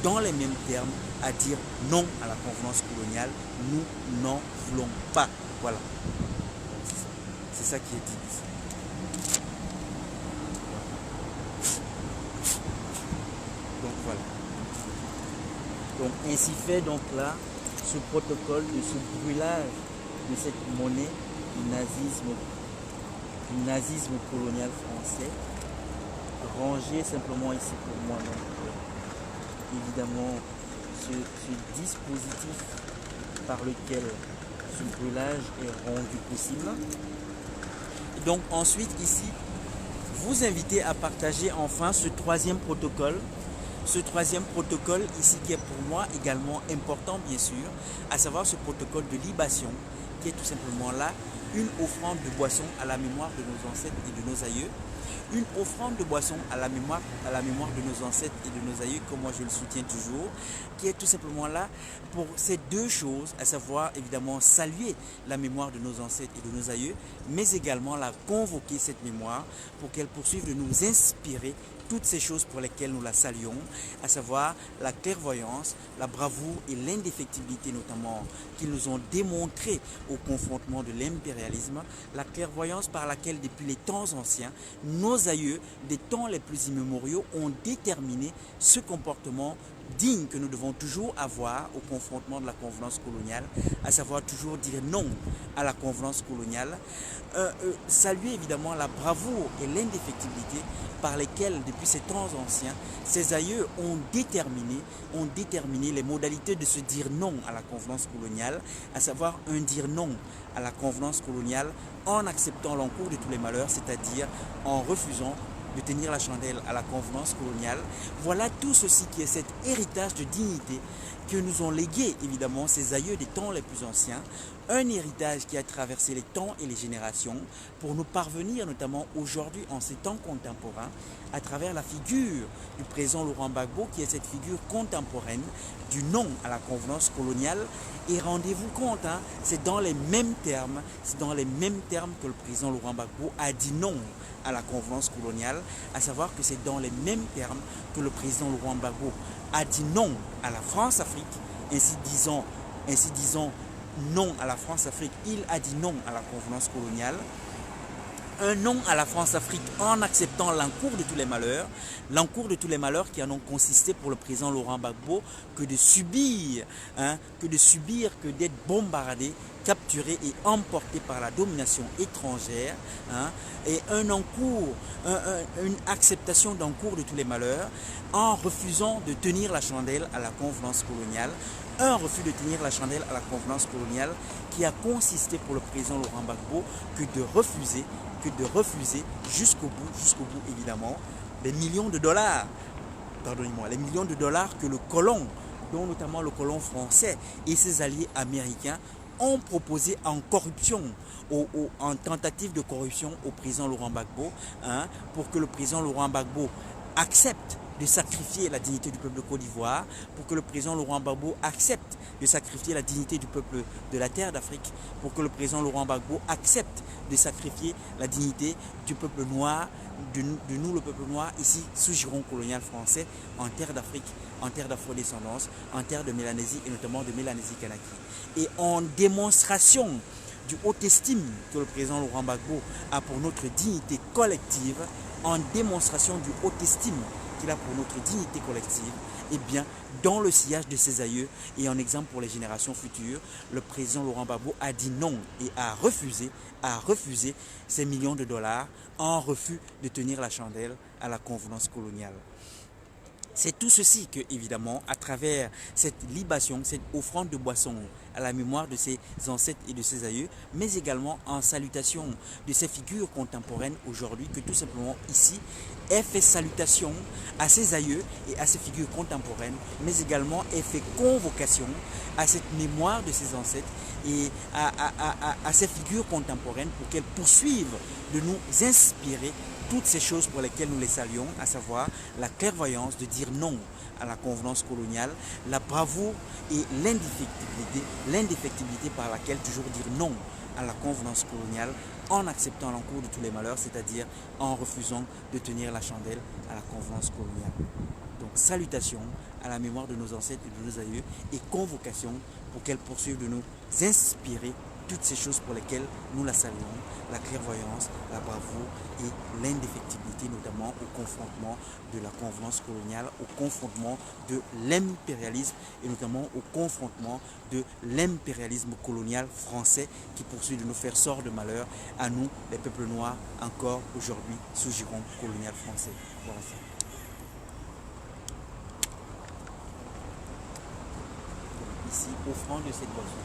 dans les mêmes termes à dire non à la convenance coloniale. Nous n'en voulons pas. Voilà. C'est ça qui est dit ici. Donc ainsi fait donc là ce protocole de ce brûlage de cette monnaie du nazisme colonial français, rangé simplement ici pour moi. Donc, évidemment, ce dispositif par lequel ce brûlage est rendu possible. Donc ensuite ici, vous invitez à partager enfin ce troisième protocole. Ce troisième protocole ici qui est pour moi également important bien sûr, à savoir ce protocole de libation qui est tout simplement là une offrande de boisson à la mémoire de nos ancêtres et de nos aïeux. Une offrande de boisson à la mémoire de nos ancêtres et de nos aïeux, comme moi je le soutiens toujours, qui est tout simplement là pour ces deux choses, à savoir évidemment saluer la mémoire de nos ancêtres et de nos aïeux, mais également la convoquer cette mémoire pour qu'elle poursuive de nous inspirer toutes ces choses pour lesquelles nous la saluons, à savoir la clairvoyance, la bravoure et l'indéfectibilité notamment qu'ils nous ont démontré au confrontement de l'impérialisme, la clairvoyance par laquelle depuis les temps anciens, nos aïeux des temps les plus immémoriaux ont déterminé ce comportement digne que nous devons toujours avoir au confrontement de la convenance coloniale, à savoir toujours dire non à la convenance coloniale, saluer évidemment la bravoure et l'indéfectibilité par lesquelles depuis ces temps anciens, ces aïeux ont déterminé les modalités de se dire non à la convenance coloniale, à savoir un dire non à la convenance coloniale en acceptant l'encours de tous les malheurs, c'est-à-dire en refusant de tenir la chandelle à la convenance coloniale. Voilà tout ceci qui est cet héritage de dignité que nous ont légué évidemment ces aïeux des temps les plus anciens, un héritage qui a traversé les temps et les générations pour nous parvenir notamment aujourd'hui en ces temps contemporains à travers la figure du président Laurent Gbagbo qui est cette figure contemporaine du non à la convenance coloniale. Et rendez-vous compte, hein, c'est dans les mêmes termes que le président Laurent Gbagbo a dit non à la convenance coloniale, à savoir que c'est dans les mêmes termes que le président Laurent Gbagbo a dit non à la France-Afrique, ainsi disant non à la France-Afrique, il a dit non à la convenance coloniale. Un non à la France-Afrique en acceptant l'encours de tous les malheurs qui en ont consisté pour le président Laurent Gbagbo que de subir, que d'être bombardé, capturé et emporté par la domination étrangère, et une acceptation d'encours de tous les malheurs en refusant de tenir la chandelle à la convenance coloniale. Un refus de tenir la chandelle à la convenance coloniale qui a consisté pour le président Laurent Gbagbo que de refuser jusqu'au bout évidemment, les millions de dollars que le colon, dont notamment le colon français et ses alliés américains, ont proposé en corruption, en tentative de corruption au président Laurent Gbagbo, pour que le président Laurent Gbagbo accepte de sacrifier la dignité du peuple de Côte d'Ivoire, pour que le président Laurent Gbagbo accepte de sacrifier la dignité du peuple de la terre d'Afrique, pour que le président Laurent Gbagbo accepte de sacrifier la dignité du peuple noir, de nous le peuple noir, ici sous giron colonial français, en terre d'Afrique, en terre d'afrodescendance, en terre de Mélanésie et notamment de Mélanésie-Kanaki. Et en démonstration du haute estime que le président Laurent Gbagbo a pour notre dignité collective, en démonstration du haute estime qu'il a pour notre dignité collective, et bien, dans le sillage de ses aïeux et en exemple pour les générations futures, le président Laurent Gbagbo a dit non et a refusé ces millions de dollars en refus de tenir la chandelle à la convenance coloniale. C'est tout ceci que, évidemment, à travers cette libation, cette offrande de boisson à la mémoire de ses ancêtres et de ses aïeux, mais également en salutation de ces figures contemporaines aujourd'hui, que tout simplement ici est fait salutation à ses aïeux et à ces figures contemporaines, mais également est fait convocation à cette mémoire de ses ancêtres et à ces figures contemporaines pour qu'elles poursuivent de nous inspirer toutes ces choses pour lesquelles nous les saluons, à savoir la clairvoyance de dire non à la convenance coloniale, la bravoure et l'indéfectibilité par laquelle toujours dire non à la convenance coloniale en acceptant l'encours de tous les malheurs, c'est-à-dire en refusant de tenir la chandelle à la convenance coloniale. Donc salutations à la mémoire de nos ancêtres et de nos aïeux et convocation pour qu'elles poursuivent de nous inspirer toutes ces choses pour lesquelles nous la saluons, la clairvoyance, la bravoure et l'indéfectibilité, notamment au confrontement de la convenance coloniale, au confrontement de l'impérialisme et notamment au confrontement de l'impérialisme colonial français qui poursuit de nous faire sort de malheur à nous, les peuples noirs, encore aujourd'hui sous giron colonial français. Voilà ça. Donc, ici, offrande de cette boisson.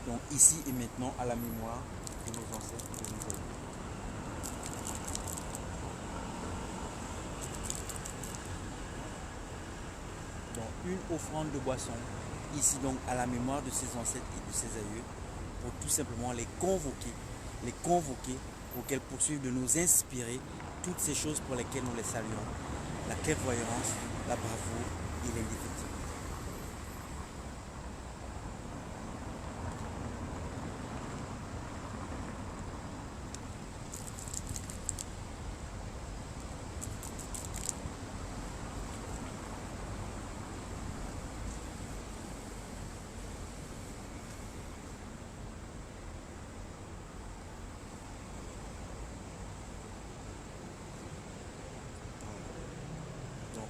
Donc ici et maintenant à la mémoire de nos ancêtres et de nos aïeux. Donc une offrande de boisson, ici donc à la mémoire de ses ancêtres et de ses aïeux, pour tout simplement les convoquer pour qu'elles poursuivent de nous inspirer toutes ces choses pour lesquelles nous les saluons, la clairvoyance, la bravoure et l'indéfectibilité.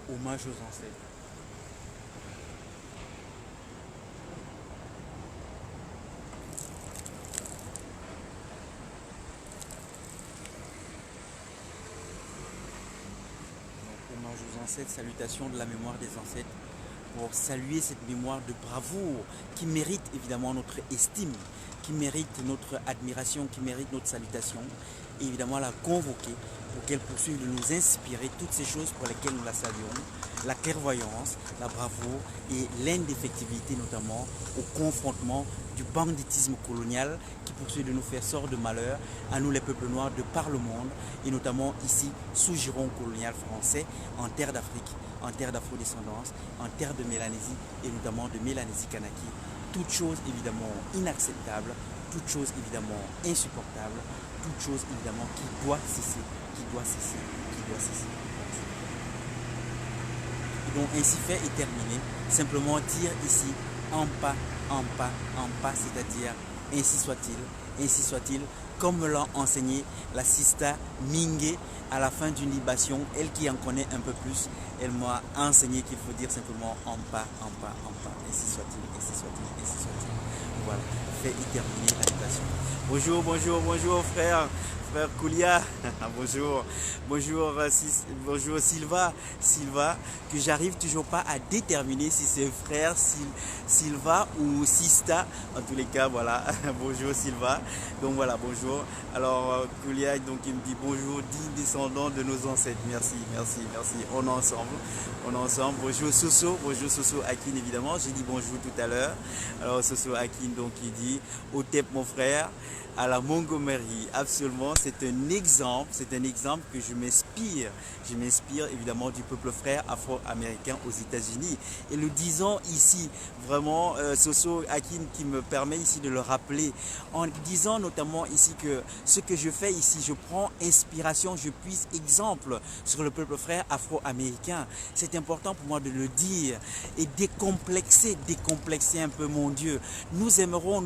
Hommage aux ancêtres. Donc, hommage aux ancêtres, salutations de la mémoire des ancêtres pour saluer cette mémoire de bravoure qui mérite évidemment notre estime, qui mérite notre admiration, qui mérite notre salutation et évidemment la convoquer pour qu'elle poursuive de nous inspirer toutes ces choses pour lesquelles nous la saluons, la clairvoyance, la bravoure et l'indéfectibilité notamment au confrontement du banditisme colonial qui poursuit de nous faire sort de malheur à nous les peuples noirs de par le monde et notamment ici sous giron colonial français en terre d'Afrique, en terre d'afrodescendance, en terre de Mélanésie et notamment de Mélanésie-Kanaki. Toute chose évidemment inacceptable, toute chose évidemment insupportable, toute chose évidemment qui doit cesser, qui doit cesser, qui doit cesser. Et donc ainsi fait et terminé, simplement dire ici en pas, c'est-à-dire ainsi soit-il, comme me l'a enseigné la Sista Mingue à la fin d'une libation, elle qui en connaît un peu plus, elle m'a enseigné qu'il faut dire simplement en pas, ainsi soit-il, ainsi soit-il, ainsi soit-il. Voilà, fait et terminé la libation. Bonjour frère Koulia, bonjour Silva, que j'arrive toujours pas à déterminer si c'est frère Silva ou Sista, en tous les cas voilà, bonjour Silva, donc voilà, bonjour. Alors Koulia, donc il me dit bonjour, dit descendant de nos ancêtres, merci, on est ensemble, bonjour Soso Akin évidemment, j'ai dit bonjour tout à l'heure, alors Soso Akin donc il dit Otep mon frère, à la Montgomery, absolument, c'est un exemple que je m'inspire évidemment du peuple frère afro-américain aux États-Unis. Et le disant ici, vraiment, Soso Akin qui me permet ici de le rappeler, en disant notamment ici que ce que je fais ici, je prends inspiration, je puise exemple sur le peuple frère afro-américain. C'est important pour moi de le dire et décomplexer un peu mon Dieu. Nous aimerons,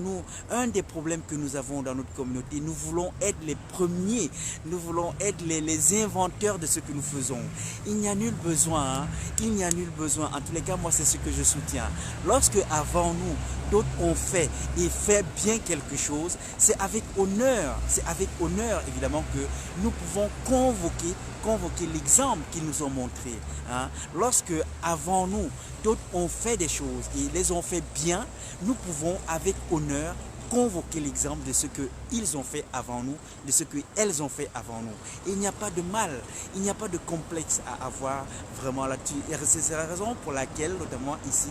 un des problèmes que nous avons dans notre communauté, nous voulons être les premiers, nous voulons être les inventeurs de ce que nous faisons. Il n'y a nul besoin, en tous les cas moi c'est ce que je soutiens. Lorsque avant nous, d'autres ont fait et fait bien quelque chose, c'est avec honneur évidemment que nous pouvons convoquer l'exemple qu'ils nous ont montré. Lorsque avant nous, d'autres ont fait des choses et les ont fait bien, nous pouvons avec honneur convoquer l'exemple de ce qu'ils ont fait avant nous, de ce qu'elles ont fait avant nous. Et il n'y a pas de mal, il n'y a pas de complexe à avoir vraiment là-dessus. Et c'est la raison pour laquelle, notamment ici,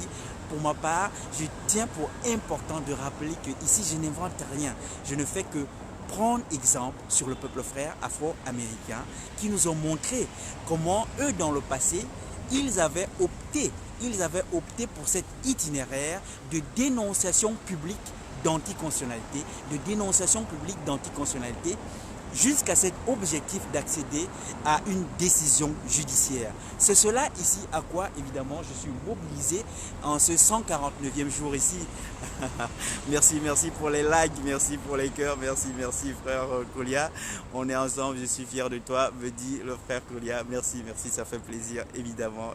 pour ma part, je tiens pour important de rappeler que ici, je n'invente rien. Je ne fais que prendre exemple sur le peuple frère afro-américain qui nous ont montré comment eux, dans le passé, ils avaient opté pour cet itinéraire de dénonciation publique d'anticonstitutionnalité, jusqu'à cet objectif d'accéder à une décision judiciaire. C'est cela ici à quoi évidemment je suis mobilisé en ce 149e jour ici. Merci pour les likes, merci pour les cœurs, merci frère Kolia. On est ensemble, je suis fier de toi, me dit le frère Kolia. Merci, ça fait plaisir, évidemment.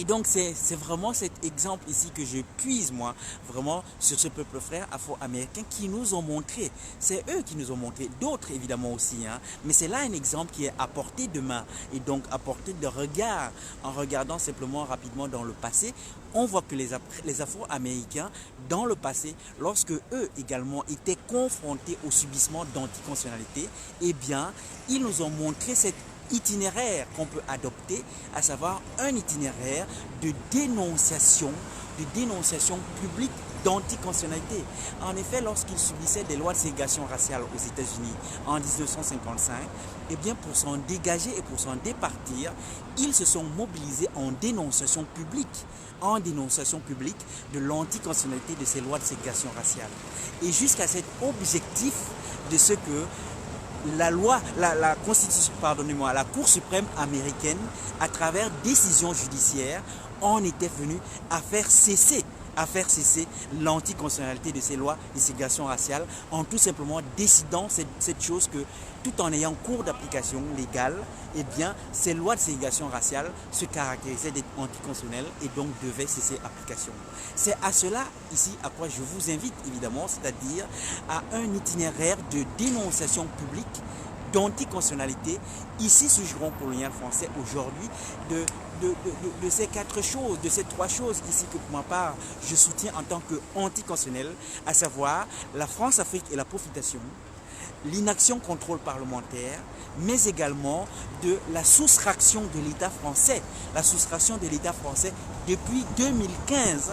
Et donc c'est vraiment cet exemple ici que je puise moi vraiment sur ce peuple frère afro-américain qui nous ont montré, c'est eux qui nous ont montré, d'autres évidemment aussi, hein, mais c'est là un exemple qui est à portée de main et donc à portée de regard. En regardant simplement rapidement dans le passé, on voit que les afro-américains dans le passé, lorsque eux également étaient confrontés au subissement d'anticonstitutionnalité, eh bien ils nous ont montré cette itinéraire qu'on peut adopter, à savoir un itinéraire de dénonciation publique d'anticonstitutionnalité. En effet, lorsqu'ils subissaient des lois de ségrégation raciale aux États-Unis en 1955, eh bien pour s'en dégager et pour s'en départir, ils se sont mobilisés en dénonciation publique de l'anticonstitutionnalité de ces lois de ségrégation raciale. Et jusqu'à cet objectif de ce que la Constitution, pardonnez-moi, la Cour suprême américaine, à travers décisions judiciaires, en était venue à faire cesser l'anticonstitutionnalité de ces lois de ségrégation raciale en tout simplement décidant cette chose que tout en ayant cours d'application légale, eh bien ces lois de ségrégation raciale se caractérisaient d'être anticonstitutionnelles et donc devaient cesser application. C'est à cela ici à quoi je vous invite évidemment, c'est-à-dire à un itinéraire de dénonciation publique d'anticonstitutionnalité, ici sous giron colonial français aujourd'hui, de ces quatre choses, de ces trois choses ici que pour ma part je soutiens en tant qu'anticonstitutionnel, à savoir la France-Afrique et la profitation, l'inaction contrôle parlementaire, mais également de la soustraction de l'État français. La soustraction de l'État français depuis 2015,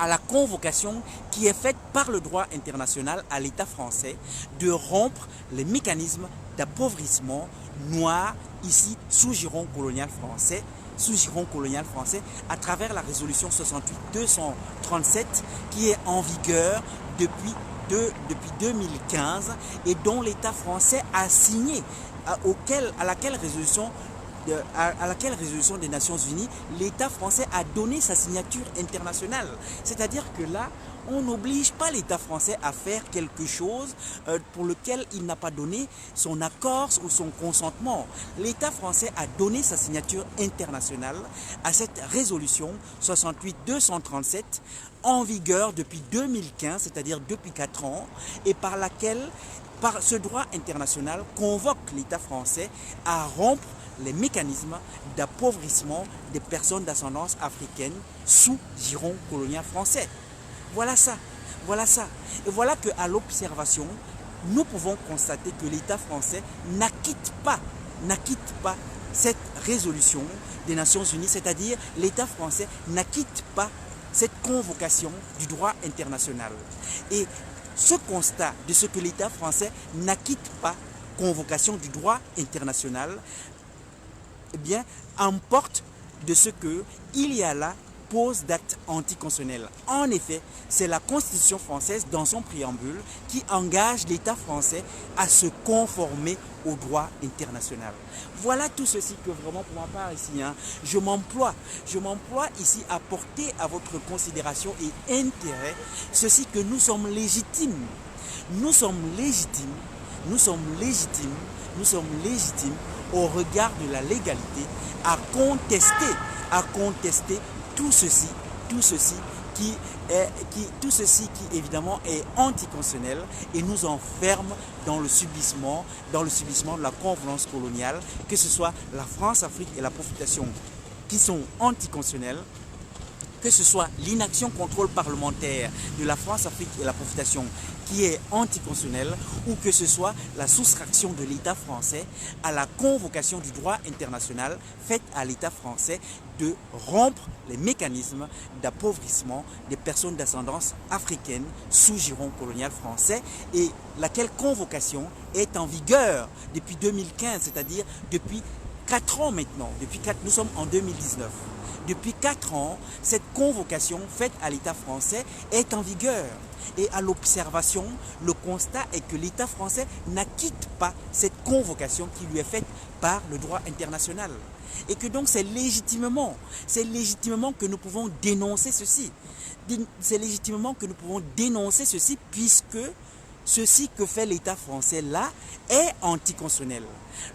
à la convocation qui est faite par le droit international à l'État français de rompre les mécanismes d'appauvrissement noir ici sous giron colonial français, à travers la résolution 68-237 qui est en vigueur depuis 2015 et dont l'État français a signé, à laquelle résolution des Nations Unies, l'État français a donné sa signature internationale. C'est-à-dire que là, on n'oblige pas l'État français à faire quelque chose pour lequel il n'a pas donné son accord ou son consentement. L'État français a donné sa signature internationale à cette résolution 68-237 en vigueur depuis 2015, c'est-à-dire depuis 4 ans, et par ce droit international convoque l'État français à rompre les mécanismes d'appauvrissement des personnes d'ascendance africaine sous giron colonial français. Voilà ça. Et voilà qu'à l'observation, nous pouvons constater que l'État français n'acquitte pas cette résolution des Nations Unies, c'est-à-dire l'État français n'acquitte pas cette convocation du droit international. Et ce constat de ce que l'État français n'acquitte pas convocation du droit international, eh bien, emporte de ce qu'il y a là pose d'actes anticonstitutionnels. En effet, c'est la Constitution française dans son préambule qui engage l'État français à se conformer au droit international. Voilà tout ceci que vraiment pour ma part ici, je m'emploie ici à porter à votre considération et intérêt ceci que nous sommes légitimes au regard de la légalité à contester tout ceci qui évidemment est anticonstitutionnel et nous enferme dans le subissement de la convenance coloniale, que ce soit la France-Afrique et la profitation qui sont anticonstitutionnels, que ce soit l'inaction contrôle parlementaire de la France-Afrique et la profitation qui est anticonstitutionnelle, ou que ce soit la soustraction de l'État français à la convocation du droit international faite à l'État français de rompre les mécanismes d'appauvrissement des personnes d'ascendance africaine sous giron colonial français, et laquelle convocation est en vigueur depuis 2015, c'est-à-dire depuis 4 ans maintenant, nous sommes en 2019. Depuis 4 ans, cette convocation faite à l'État français est en vigueur. Et à l'observation, le constat est que l'État français n'acquitte pas cette convocation qui lui est faite par le droit international. Et que donc c'est légitimement que nous pouvons dénoncer ceci. C'est légitimement que nous pouvons dénoncer ceci puisque ceci que fait l'État français là est anticonstitutionnel.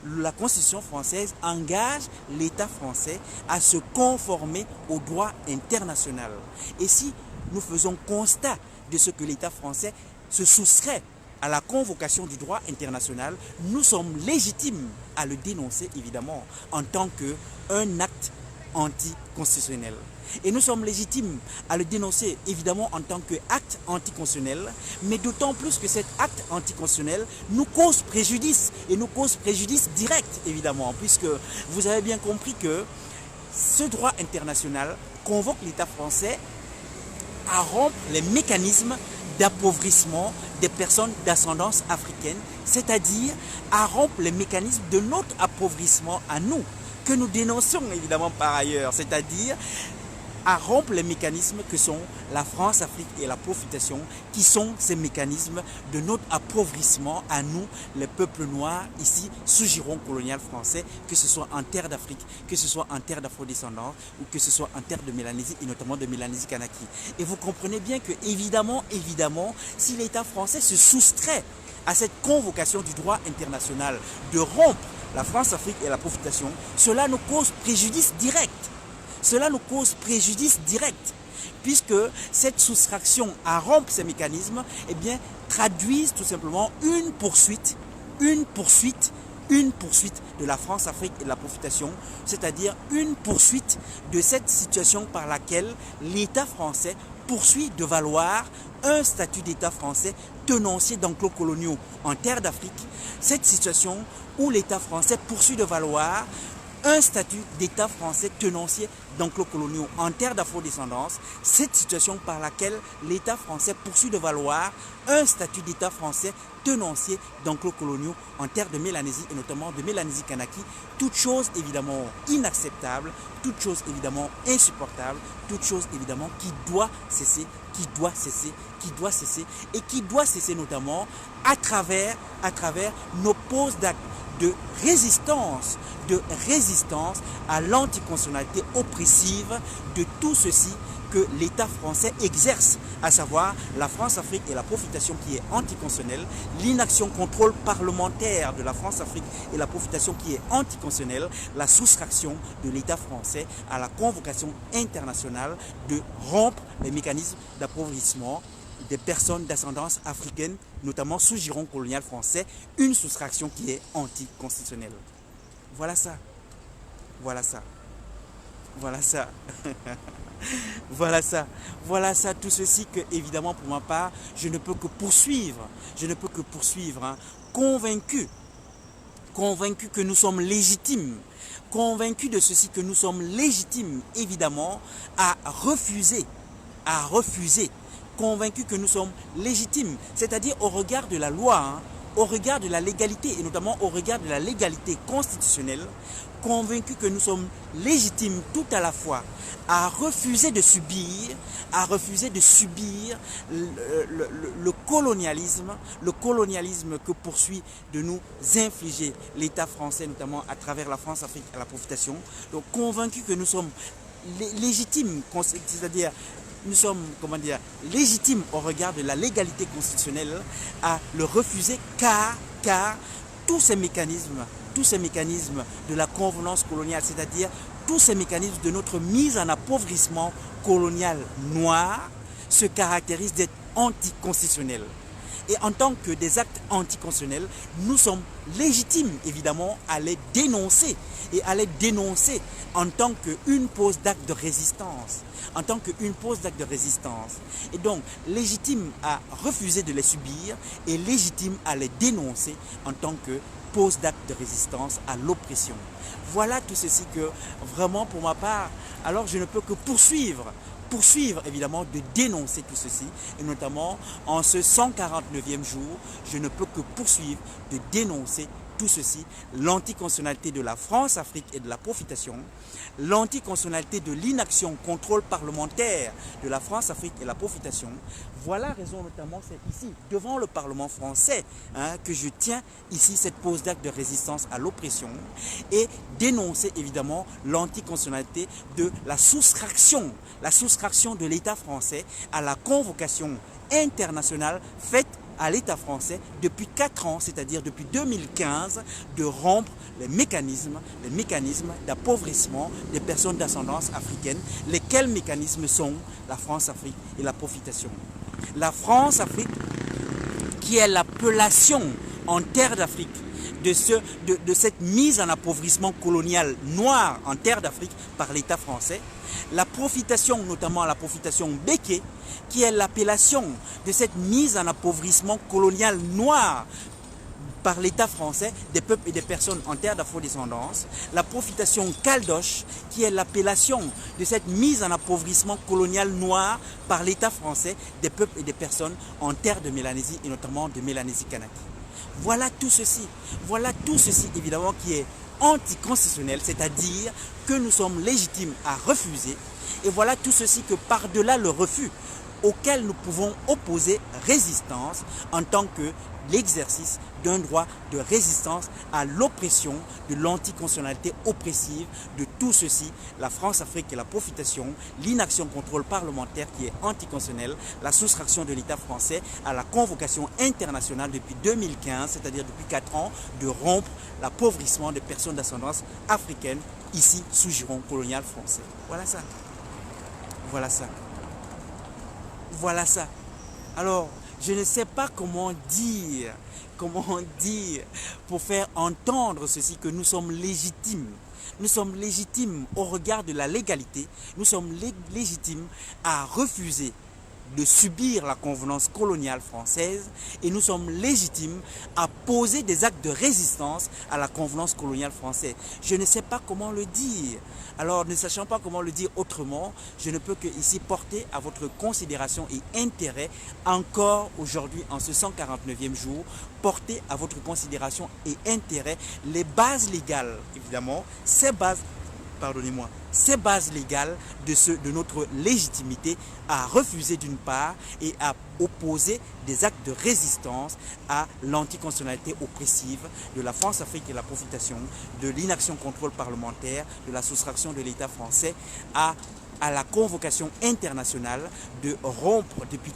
La Constitution française engage l'État français à se conformer au droit international. Et si nous faisons constat de ce que l'État français se soustrait à la convocation du droit international, nous sommes légitimes à le dénoncer évidemment en tant qu'un acte anticonstitutionnel. Et nous sommes légitimes à le dénoncer évidemment en tant qu'acte anticonstitutionnel, mais d'autant plus que cet acte anticonstitutionnel nous cause préjudice, et nous cause préjudice direct évidemment, puisque vous avez bien compris que ce droit international convoque l'État français à rompre les mécanismes d'appauvrissement des personnes d'ascendance africaine, c'est-à-dire à rompre les mécanismes de notre appauvrissement à nous, que nous dénonçons évidemment par ailleurs, c'est-à-dire à rompre les mécanismes que sont la France, l'Afrique et la profitation, qui sont ces mécanismes de notre appauvrissement à nous, les peuples noirs, ici, sous giron colonial français, que ce soit en terre d'Afrique, que ce soit en terre d'afrodescendants, ou que ce soit en terre de Mélanésie, et notamment de Mélanésie Kanaki. Et vous comprenez bien que, évidemment, si l'État français se soustrait à cette convocation du droit international de rompre la France, l'Afrique et la profitation, cela nous cause préjudice direct. Cela nous cause préjudice direct, puisque cette soustraction à rompre ces mécanismes traduisent tout simplement une poursuite de la France, Afrique et de la profitation, c'est-à-dire une poursuite de cette situation par laquelle l'État français poursuit de valoir un statut d'État français tenancier d'enclos coloniaux en terre d'Afrique. Cette situation où l'État français poursuit de valoir un statut d'État français tenancier d'enclos coloniaux en terre d'afrodescendance, cette situation par laquelle l'État français poursuit de valoir un statut d'État français tenancier d'enclos coloniaux en terre de Mélanésie et notamment de Mélanésie Kanaki, toute chose évidemment inacceptable, toute chose évidemment insupportable, toute chose évidemment qui doit cesser et qui doit cesser notamment à travers nos poses d'actes de résistance à l'anticonstitutionnalité oppressive de tout ceci que l'État français exerce, à savoir la France-Afrique et la profitation qui est anticonstitutionnelle, l'inaction contrôle parlementaire de la France-Afrique et la profitation qui est anticonstitutionnelle, la soustraction de l'État français à la convocation internationale de rompre les mécanismes d'appauvrissement des personnes d'ascendance africaine, notamment sous giron colonial français, une soustraction qui est anticonstitutionnelle. Voilà ça. Voilà ça, tout ceci que, évidemment, pour ma part, je ne peux que poursuivre, convaincu que nous sommes légitimes, convaincu de ceci que nous sommes légitimes, évidemment, à refuser, convaincu que nous sommes légitimes, c'est-à-dire au regard de la loi, au regard de la légalité, et notamment au regard de la légalité constitutionnelle, convaincu que nous sommes légitimes tout à la fois à refuser de subir le colonialisme que poursuit de nous infliger l'État français, notamment à travers la France, Afrique et la profitation. Donc convaincu que nous sommes légitimes, c'est-à-dire nous sommes, légitimes au regard de la légalité constitutionnelle à le refuser car tous ces mécanismes de la convenance coloniale, c'est-à-dire tous ces mécanismes de notre mise en appauvrissement colonial noir se caractérisent d'être anticonstitutionnels. Et en tant que des actes anticonstitutionnels, nous sommes légitimes évidemment à les dénoncer et à les dénoncer en tant qu'une pose d'acte de résistance. Et donc, légitime à refuser de les subir et légitime à les dénoncer en tant que pose d'acte de résistance à l'oppression. Voilà tout ceci que, vraiment pour ma part, alors je ne peux que poursuivre poursuivre évidemment, de dénoncer tout ceci. Et notamment, en ce 149e jour, je ne peux que poursuivre de dénoncer tout ceci, l'anticonstitutionnalité de la France-Afrique et de la profitation, l'anticonstitutionnalité de l'inaction, contrôle parlementaire de la France-Afrique et la profitation. Voilà la raison notamment, c'est ici, devant le Parlement français, que je tiens ici cette pose d'acte de résistance à l'oppression et dénoncer évidemment l'anticonstitutionnalité de la soustraction de l'État français à la convocation internationale faite à l'État français depuis 4 ans, c'est-à-dire depuis 2015, de rompre les mécanismes d'appauvrissement des personnes d'ascendance africaine, lesquels mécanismes sont la France-Afrique et la profitation. La France-Afrique, qui est l'appellation en terre d'Afrique de cette mise en appauvrissement colonial noir en terre d'Afrique par l'État français, la profitation, notamment la profitation béquée, qui est l'appellation de cette mise en appauvrissement colonial noir par l'État français des peuples et des personnes en terre d'afrodescendance, la profitation caldoche, qui est l'appellation de cette mise en appauvrissement colonial noir par l'État français des peuples et des personnes en terre de Mélanésie et notamment de Mélanésie-Kanaki. Voilà tout ceci évidemment qui est anticonstitutionnel, c'est-à-dire que nous sommes légitimes à refuser. Et voilà tout ceci que par-delà le refus auquel nous pouvons opposer résistance en tant que l'exercice d'un droit de résistance à l'oppression, de l'anticonstitutionnalité oppressive, de tout ceci, la France-Afrique et la profitation, l'inaction contrôle parlementaire qui est anticonstitutionnelle, la soustraction de l'État français à la convocation internationale depuis 2015, c'est-à-dire depuis 4 ans, de rompre l'appauvrissement des personnes d'ascendance africaine, ici sous giron colonial français. Voilà ça. Voilà ça. Voilà ça. Alors, je ne sais pas comment dire pour faire entendre ceci, que nous sommes légitimes. Nous sommes légitimes au regard de la légalité. Nous sommes légitimes à refuser de subir la convenance coloniale française et nous sommes légitimes à poser des actes de résistance à la convenance coloniale française. Je ne sais pas comment le dire. Alors, ne sachant pas comment le dire autrement, je ne peux que ici porter à votre considération et intérêt, encore aujourd'hui, en ce 149e jour, porter à votre considération et intérêt les bases légales, évidemment, ces bases légales de notre légitimité à refuser d'une part et à opposer des actes de résistance à l'anticonstitutionnalité oppressive de la France-Afrique et la profitation, de l'inaction contrôle parlementaire, de la soustraction de l'État français à la convocation internationale de rompre depuis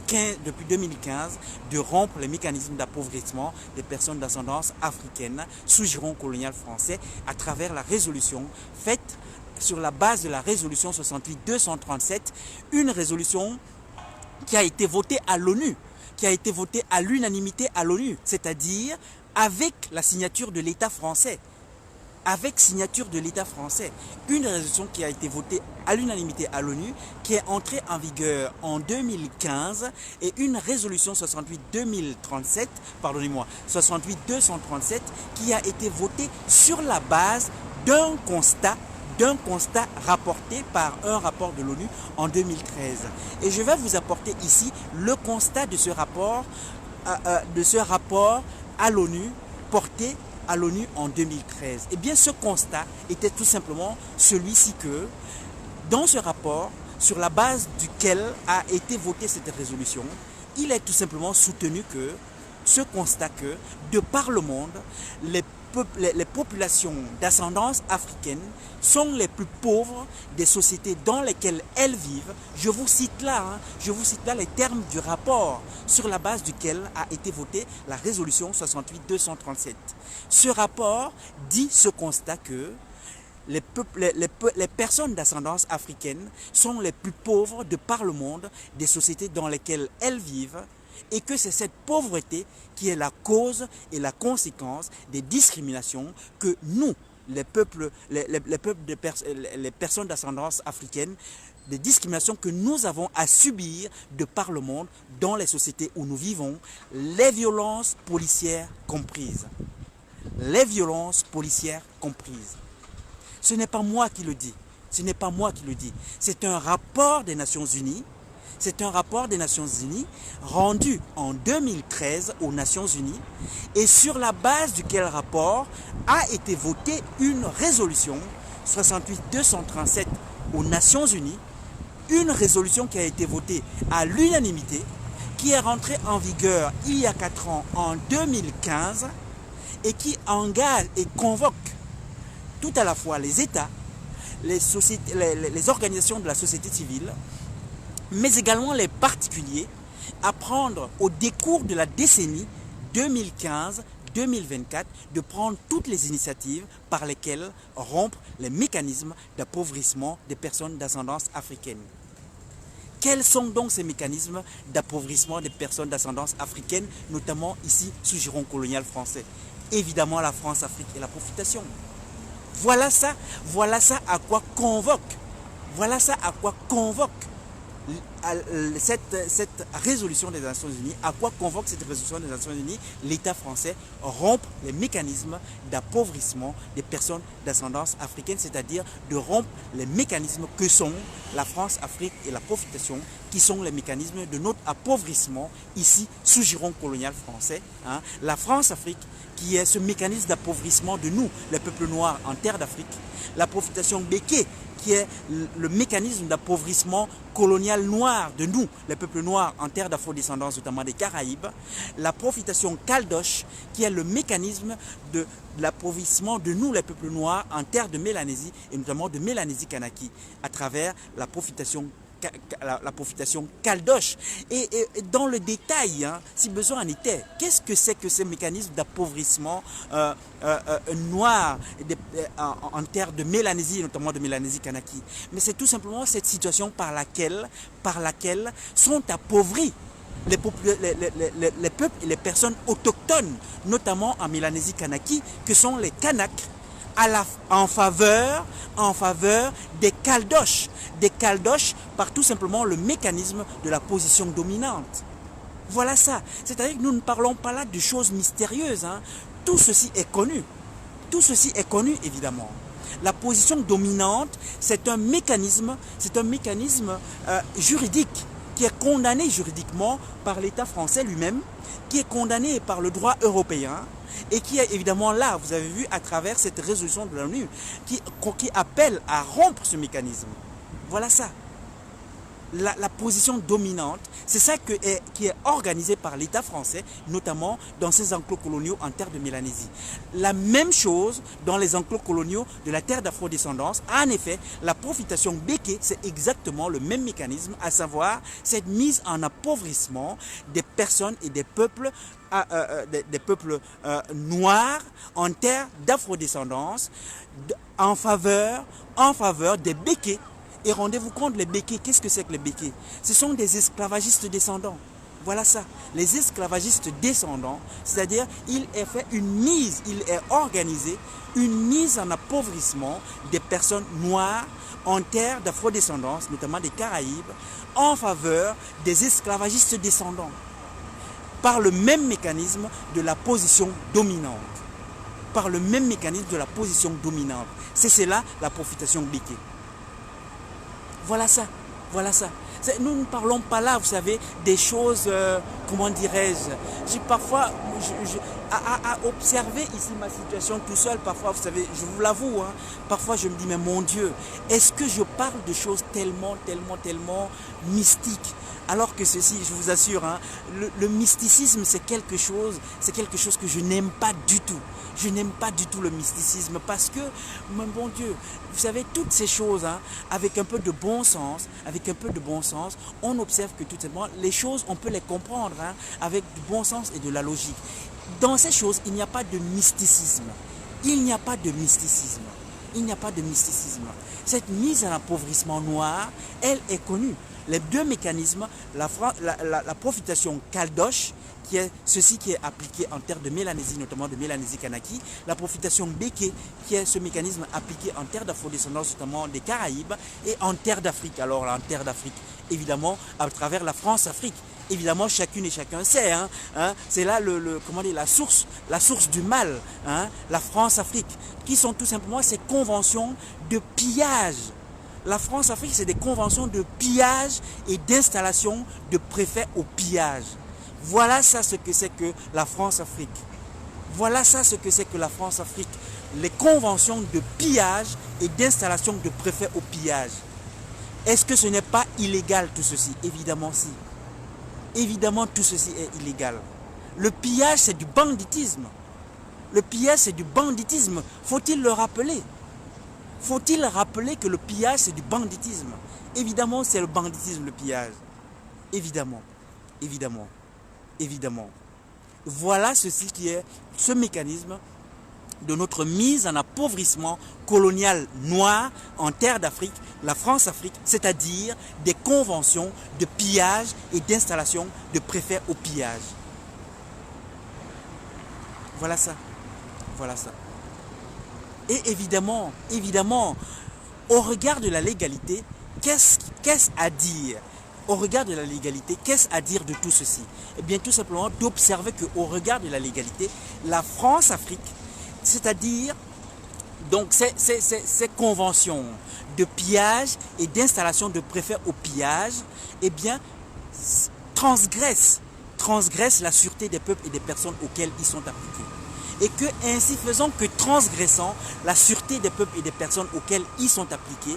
2015, de rompre les mécanismes d'appauvrissement des personnes d'ascendance africaine sous giron colonial français à travers la résolution faite sur la base de la résolution 68-237, une résolution qui a été votée à l'ONU, qui a été votée à l'unanimité à l'ONU, c'est-à-dire avec la signature de l'État français. Avec signature de l'État français. Une résolution qui a été votée à l'unanimité à l'ONU, qui est entrée en vigueur en 2015, et une résolution 68-237, 68-237, qui a été votée sur la base d'un constat rapporté par un rapport de l'ONU en 2013. Et je vais vous apporter ici le constat de ce rapport à l'ONU, porté à l'ONU en 2013. Eh bien, ce constat était tout simplement celui-ci que, dans ce rapport, sur la base duquel a été votée cette résolution, il est tout simplement soutenu que, ce constat que, de par le monde, les populations d'ascendance africaine sont les plus pauvres des sociétés dans lesquelles elles vivent. Je vous cite là les termes du rapport sur la base duquel a été votée la résolution 68-237. Ce rapport dit ce constat que les personnes d'ascendance africaine sont les plus pauvres de par le monde des sociétés dans lesquelles elles vivent, et que c'est cette pauvreté qui est la cause et la conséquence des discriminations que nous, les personnes d'ascendance africaine, des discriminations que nous avons à subir de par le monde dans les sociétés où nous vivons, les violences policières comprises. Les violences policières comprises. Ce n'est pas moi qui le dis. Ce n'est pas moi qui le dis. C'est un rapport des Nations Unies. C'est un rapport des Nations Unies rendu en 2013 aux Nations Unies et sur la base duquel rapport a été votée une résolution 68-237 aux Nations Unies, une résolution qui a été votée à l'unanimité, qui est rentrée en vigueur il y a 4 ans, en 2015, et qui engage et convoque tout à la fois les États, les organisations de la société civile, mais également les particuliers, à prendre au décours de la décennie 2015-2024, de prendre toutes les initiatives par lesquelles rompre les mécanismes d'appauvrissement des personnes d'ascendance africaine. Quels sont donc ces mécanismes d'appauvrissement des personnes d'ascendance africaine, notamment ici sous giron colonial français? Évidemment la France-Afrique et la profitation. Voilà ça à quoi convoque, cette résolution des Nations Unies, à quoi convoque cette résolution des Nations Unies? L'État français rompre les mécanismes d'appauvrissement des personnes d'ascendance africaine, c'est-à-dire de rompre les mécanismes que sont la France-Afrique et la profitation, qui sont les mécanismes de notre appauvrissement ici sous giron colonial français. La France-Afrique, qui est ce mécanisme d'appauvrissement de nous, les peuples noirs en terre d'Afrique. La profitation béquée, qui est le mécanisme d'appauvrissement colonial noir de nous, les peuples noirs en terre d'afrodescendance, notamment des Caraïbes. La profitation caldoche, qui est le mécanisme de l'appauvrissement de nous, les peuples noirs en terre de Mélanésie, et notamment de Mélanésie-Kanaki, à travers la profitation caldoche. Et dans le détail, si besoin en était, qu'est-ce que c'est que ces mécanismes d'appauvrissement noir en terre de Mélanésie, notamment de Mélanésie-Kanaki? Mais c'est tout simplement cette situation par laquelle sont appauvris les peuples et les personnes autochtones, notamment en Mélanésie-Kanaki, que sont les Kanaks, en faveur des caldoches par tout simplement le mécanisme de la position dominante. Voilà ça. C'est-à-dire que nous ne parlons pas là de choses mystérieuses. Tout ceci est connu. Tout ceci est connu, évidemment. La position dominante, c'est un mécanisme juridique qui est condamné juridiquement par l'État français lui-même, qui est condamné par le droit européen, et qui est évidemment là, vous avez vu, à travers cette résolution de l'ONU, qui appelle à rompre ce mécanisme. Voilà ça. La position dominante, c'est ça qui est organisé par l'État français, notamment dans ses enclos coloniaux en terre de Mélanésie. La même chose dans les enclos coloniaux de la terre d'afrodescendance. En effet, la profitation béquée, c'est exactement le même mécanisme, à savoir cette mise en appauvrissement des personnes et des peuples noirs en terre d'afrodescendance en faveur des béquets. Et rendez-vous compte, les béquets, qu'est-ce que c'est que les béquets? Ce sont des esclavagistes descendants. Voilà ça. Les esclavagistes descendants, c'est-à-dire il est organisé une mise en appauvrissement des personnes noires en terre d'afrodescendance, notamment des Caraïbes, en faveur des esclavagistes descendants, par le même mécanisme de la position dominante. Par le même mécanisme de la position dominante. C'est cela la profitation béquée. Voilà ça. Nous ne parlons pas là, vous savez, des choses, comment dirais-je, j'ai parfois, à observer ici ma situation tout seul, parfois, vous savez, je vous l'avoue, parfois je me dis, mais mon Dieu, est-ce que je parle de choses tellement mystiques? Alors que ceci, je vous assure, le mysticisme, c'est quelque chose que je n'aime pas du tout. Je n'aime pas du tout le mysticisme parce que, mon Dieu, vous savez, toutes ces choses, avec un peu de bon sens, on observe que tout simplement, les choses, on peut les comprendre avec du bon sens et de la logique. Dans ces choses, il n'y a pas de mysticisme. Cette mise en appauvrissement noir, elle est connue. Les deux mécanismes, la profitation caldoche, qui est ceci qui est appliqué en terre de Mélanésie, notamment de Mélanésie-Kanaki, la profitation béquée, qui est ce mécanisme appliqué en terre d'afrodescendance, notamment des Caraïbes, et en terre d'Afrique. Alors en terre d'Afrique, évidemment, à travers la France-Afrique. Évidemment, chacune et chacun sait, c'est là la source du mal, la France-Afrique, qui sont tout simplement ces conventions de pillage La France-Afrique, c'est des conventions de pillage et d'installation de préfets au pillage. Voilà ça ce que c'est que la France-Afrique. Voilà ça ce que c'est que la France-Afrique. Les conventions de pillage et d'installation de préfets au pillage. Est-ce que ce n'est pas illégal tout ceci? Évidemment si. Évidemment tout ceci est illégal. Le pillage c'est du banditisme. Le pillage c'est du banditisme. Faut-il le rappeler? Faut-il rappeler que le pillage c'est du banditisme? Évidemment c'est le banditisme le pillage. Évidemment. Évidemment. Évidemment. Voilà ceci qui est ce mécanisme de notre mise en appauvrissement colonial noir en terre d'Afrique, la France-Afrique, c'est-à-dire des conventions de pillage et d'installation de préfets au pillage. Voilà ça. Voilà ça. Et évidemment, au regard de la légalité, qu'est-ce à dire? Au regard de la légalité, qu'est-ce à dire de tout ceci? Eh bien, tout simplement d'observer qu'au regard de la légalité, la France-Afrique, c'est-à-dire donc ces conventions de pillage et d'installation de préfets au pillage, eh bien, transgressent la sûreté des peuples et des personnes auxquelles ils sont appliqués. Et que ainsi faisant que transgressant la sûreté des peuples et des personnes auxquelles ils sont appliqués,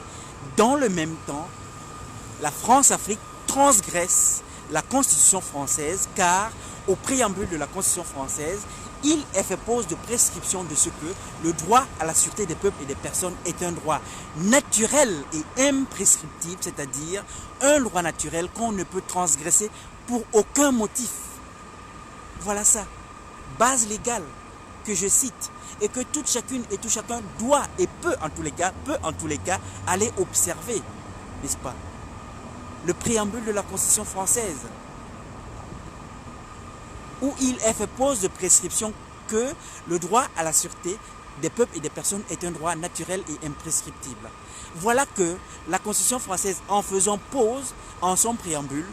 dans le même temps, la France-Afrique transgresse la Constitution française, car au préambule de la Constitution française, il est fait pose de prescription de ce que le droit à la sûreté des peuples et des personnes est un droit naturel et imprescriptible, c'est-à-dire un droit naturel qu'on ne peut transgresser pour aucun motif. Voilà ça, base légale que je cite et que toute chacune et tout chacun doit et peut en tous les cas aller observer, n'est-ce pas? Le préambule de la Constitution française, où il est fait pose de prescription que le droit à la sûreté des peuples et des personnes est un droit naturel et imprescriptible. Voilà que la Constitution française, en faisant pause en son préambule,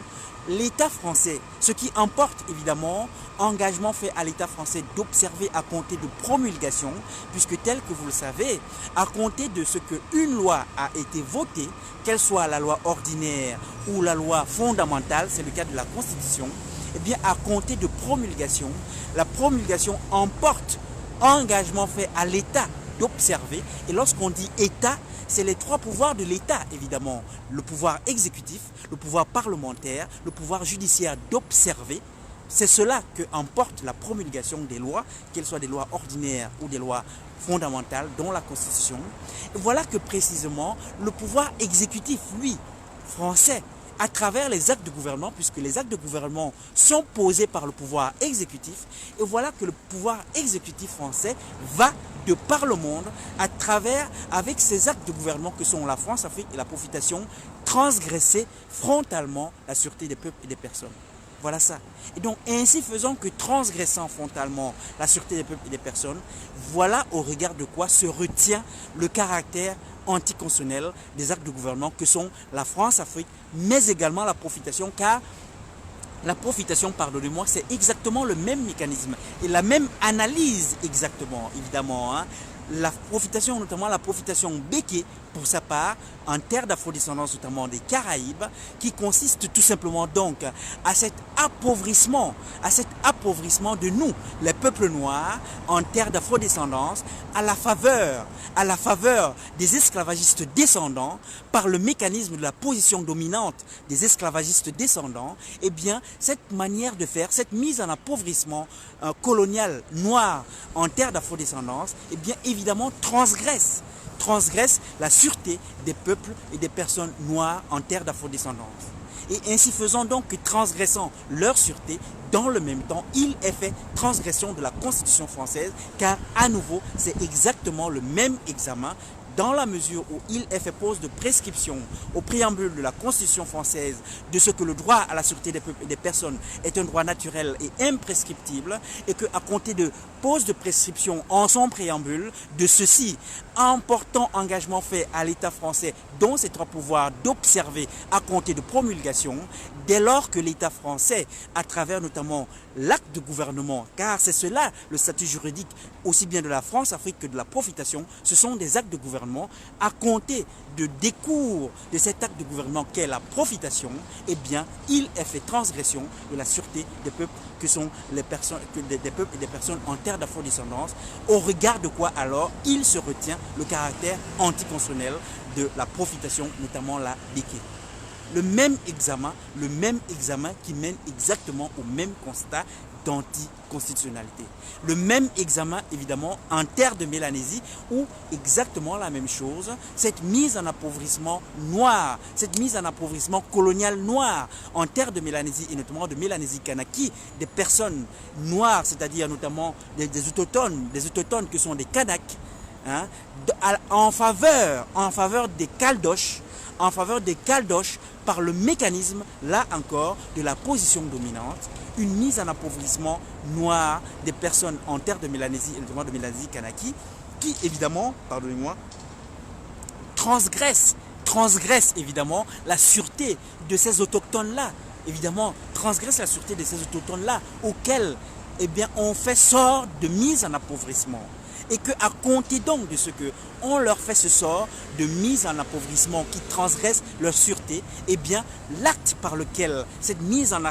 l'État français, ce qui emporte évidemment engagement fait à l'État français d'observer à compter de promulgation, puisque tel que vous le savez, à compter de ce qu'une loi a été votée, qu'elle soit la loi ordinaire ou la loi fondamentale, c'est le cas de la Constitution, eh bien à compter de promulgation, la promulgation emporte engagement fait à l'État d'observer, et lorsqu'on dit État, c'est les trois pouvoirs de l'État, évidemment. Le pouvoir exécutif, le pouvoir parlementaire, le pouvoir judiciaire d'observer. C'est cela que emporte la promulgation des lois, qu'elles soient des lois ordinaires ou des lois fondamentales, dont la Constitution. Et voilà que précisément, le pouvoir exécutif, lui, français, à travers les actes de gouvernement, puisque les actes de gouvernement sont posés par le pouvoir exécutif, et voilà que le pouvoir exécutif français va de par le monde, à travers, avec ces actes de gouvernement que sont la France-Afrique et la profitation, transgresser frontalement la sûreté des peuples et des personnes. Voilà ça. Et donc, ainsi faisant que transgressant frontalement la sûreté des peuples et des personnes, voilà au regard de quoi se retient le caractère anticonstitutionnel des actes de gouvernement que sont la France-Afrique, mais également la profitation, car la profitation, pardonnez-moi, c'est exactement le même mécanisme et la même analyse exactement, évidemment. Hein. La profitation, notamment la profitation béquée, pour sa part, en terre d'afrodescendance, notamment des Caraïbes, qui consiste tout simplement donc à cet appauvrissement de nous, les peuples noirs, en terre d'afrodescendance, à la faveur des esclavagistes descendants, par le mécanisme de la position dominante des esclavagistes descendants, eh bien, cette manière de faire, cette mise en appauvrissement colonial noir en terre d'afrodescendance, eh bien, évidemment, transgresse la sûreté des peuples et des personnes noires en terre d'afrodescendance. Et ainsi faisant donc que transgressant leur sûreté, dans le même temps, il est fait transgression de la Constitution française, car à nouveau, c'est exactement le même examen, dans la mesure où il est fait pose de prescription au préambule de la Constitution française de ce que le droit à la sûreté des peuples et des personnes est un droit naturel et imprescriptible, et qu'à compter de pose de prescription en son préambule de ceci, en portant engagement fait à l'État français dont ces trois pouvoirs d'observer à compter de promulgation, dès lors que l'État français, à travers notamment l'acte de gouvernement, car c'est cela le statut juridique aussi bien de la France-Afrique que de la profitation, ce sont des actes de gouvernement. À compter de décours de cet acte de gouvernement qu'est la profitation, eh bien, il est fait transgression de la sûreté des peuples que sont les personnes, des peuples et des personnes en terre d'afrodescendance, au regard de quoi alors il se retient le caractère anticonstitutionnel de la profitation, notamment la béquille. Le même examen qui mène exactement au même constat d'anticonstitutionnalité. Le même examen, évidemment, en terre de Mélanésie, où exactement la même chose, cette mise en appauvrissement noir, cette mise en appauvrissement colonial noir en terre de Mélanésie, et notamment de Mélanésie Kanaki, des personnes noires, c'est-à-dire notamment des autochtones que sont des Kanaks, hein, en faveur des Caldoches, par le mécanisme, là encore, de la position dominante, une mise en appauvrissement noir des personnes en terre de Mélanésie, et notamment de Mélanésie Kanaki, qui évidemment, pardonnez-moi, transgresse évidemment la sûreté de ces autochtones-là, auxquels eh bien, on fait sort de mise en appauvrissement. Et qu'à compter donc de ce que on leur fait ce sort de mise en appauvrissement qui transgresse leur sûreté, eh bien l'acte par lequel cette mise en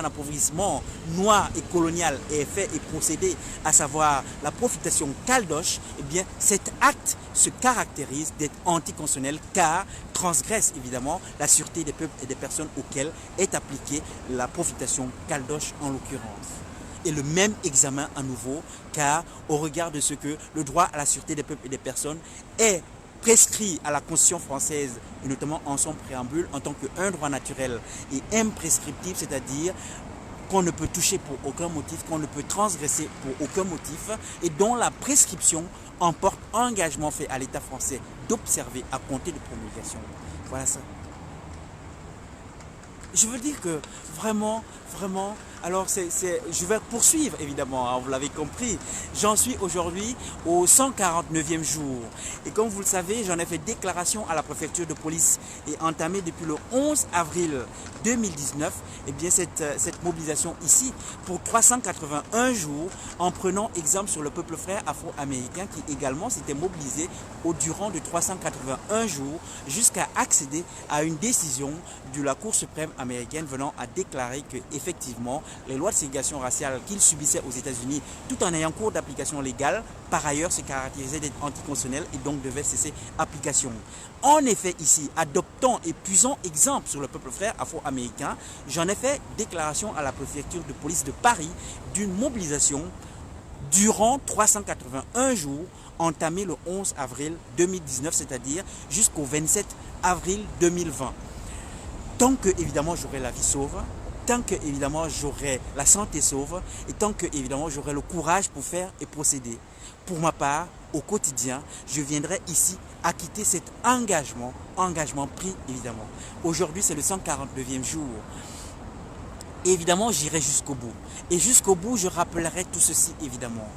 appauvrissement noir et colonial est fait et procédé, à savoir la profitation caldoche, eh bien cet acte se caractérise d'être anticonstitutionnel car transgresse évidemment la sûreté des peuples et des personnes auxquelles est appliquée la profitation caldoche en l'occurrence. Et le même examen à nouveau, car au regard de ce que le droit à la sûreté des peuples et des personnes est prescrit à la Constitution française, et notamment en son préambule, en tant qu'un droit naturel et imprescriptible, c'est-à-dire qu'on ne peut toucher pour aucun motif, qu'on ne peut transgresser pour aucun motif, et dont la prescription emporte engagement fait à l'État français d'observer à compter de promulgation. Voilà ça. Je veux dire que vraiment, alors je vais poursuivre évidemment, hein, vous l'avez compris. J'en suis aujourd'hui au 149e jour. Et comme vous le savez, j'en ai fait déclaration à la préfecture de police et entamé depuis le 11 avril 2019, eh bien cette mobilisation ici pour 381 jours en prenant exemple sur le peuple frère afro-américain qui également s'était mobilisé durant de 381 jours jusqu'à accéder à une décision de la Cour suprême américaine venant à déclarer que effectivement les lois de ségrégation raciale qu'ils subissaient aux États-Unis tout en ayant cours d'application légale, par ailleurs se caractérisaient d'être anticonstitutionnels et donc devaient cesser application. En effet, ici, adoptant et puisant exemple sur le peuple frère afro-américain, j'en ai fait déclaration à la préfecture de police de Paris d'une mobilisation durant 381 jours entamée le 11 avril 2019, c'est-à-dire jusqu'au 27 avril 2020. Tant que, évidemment, j'aurai la vie sauve, tant que, évidemment, j'aurai la santé sauve, et tant que, évidemment, j'aurai le courage pour faire et procéder. Pour ma part, au quotidien, je viendrai ici acquitter cet engagement pris, évidemment. Aujourd'hui, c'est le 149e jour. Et évidemment, j'irai jusqu'au bout. Et jusqu'au bout, je rappellerai tout ceci, évidemment.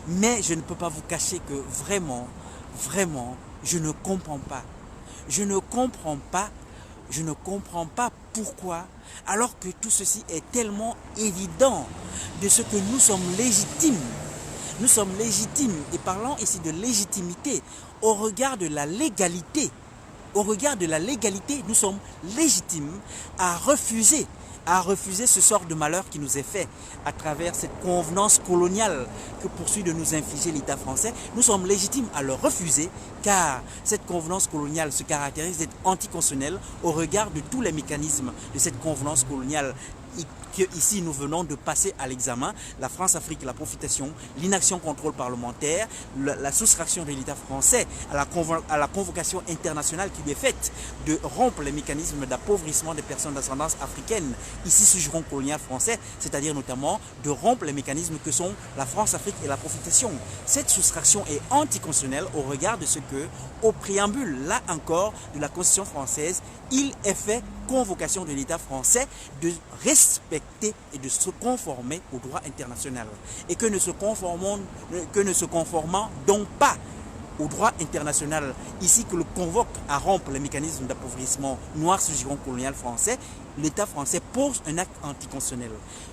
Mais je ne peux pas vous cacher que vraiment, je ne comprends pas. Je ne comprends pas pourquoi, alors que tout ceci est tellement évident de ce que nous sommes légitimes. Nous sommes légitimes, et parlant ici de légitimité, au regard de la légalité, nous sommes légitimes à refuser ce sort de malheur qui nous est fait à travers cette convenance coloniale que poursuit de nous infliger l'État français. Nous sommes légitimes à le refuser car cette convenance coloniale se caractérise d'être anticonstitutionnelle au regard de tous les mécanismes de cette convenance coloniale que ici nous venons de passer à l'examen, la France-Afrique, la profitation, l'inaction contrôle parlementaire, la soustraction de l'État français à la convocation internationale qui lui est faite de rompre les mécanismes d'appauvrissement des personnes d'ascendance africaine, ici sous giron colonial français, c'est-à-dire notamment de rompre les mécanismes que sont la France-Afrique et la profitation. Cette soustraction est anticonstitutionnelle au regard de ce que, au préambule, là encore, de la Constitution française, il est fait convocation de l'État français de respecter et de se conformer au droit international. Et que ne se conformant donc pas au droit international, ici que le convoque à rompre les mécanismes d'appauvrissement noir sous giron colonial français, l'État français pose un acte anticonstitutionnel,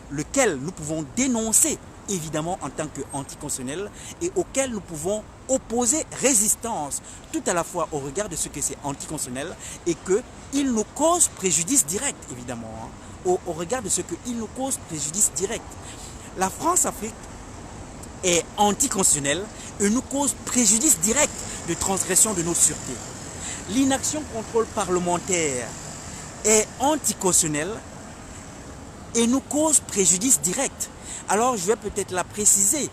lequel nous pouvons dénoncer évidemment en tant qu'anticonstitutionnel et auquel nous pouvons opposer résistance tout à la fois au regard de ce que c'est anticonstitutionnel et qu'il nous cause préjudice direct évidemment, hein, au regard de ce qu'il nous cause préjudice direct. La France-Afrique est anticonstitutionnelle et nous cause préjudice direct de transgression de nos sûretés. L'inaction contrôle parlementaire est anticonstitutionnelle et nous cause préjudice direct. Alors je vais peut-être la préciser.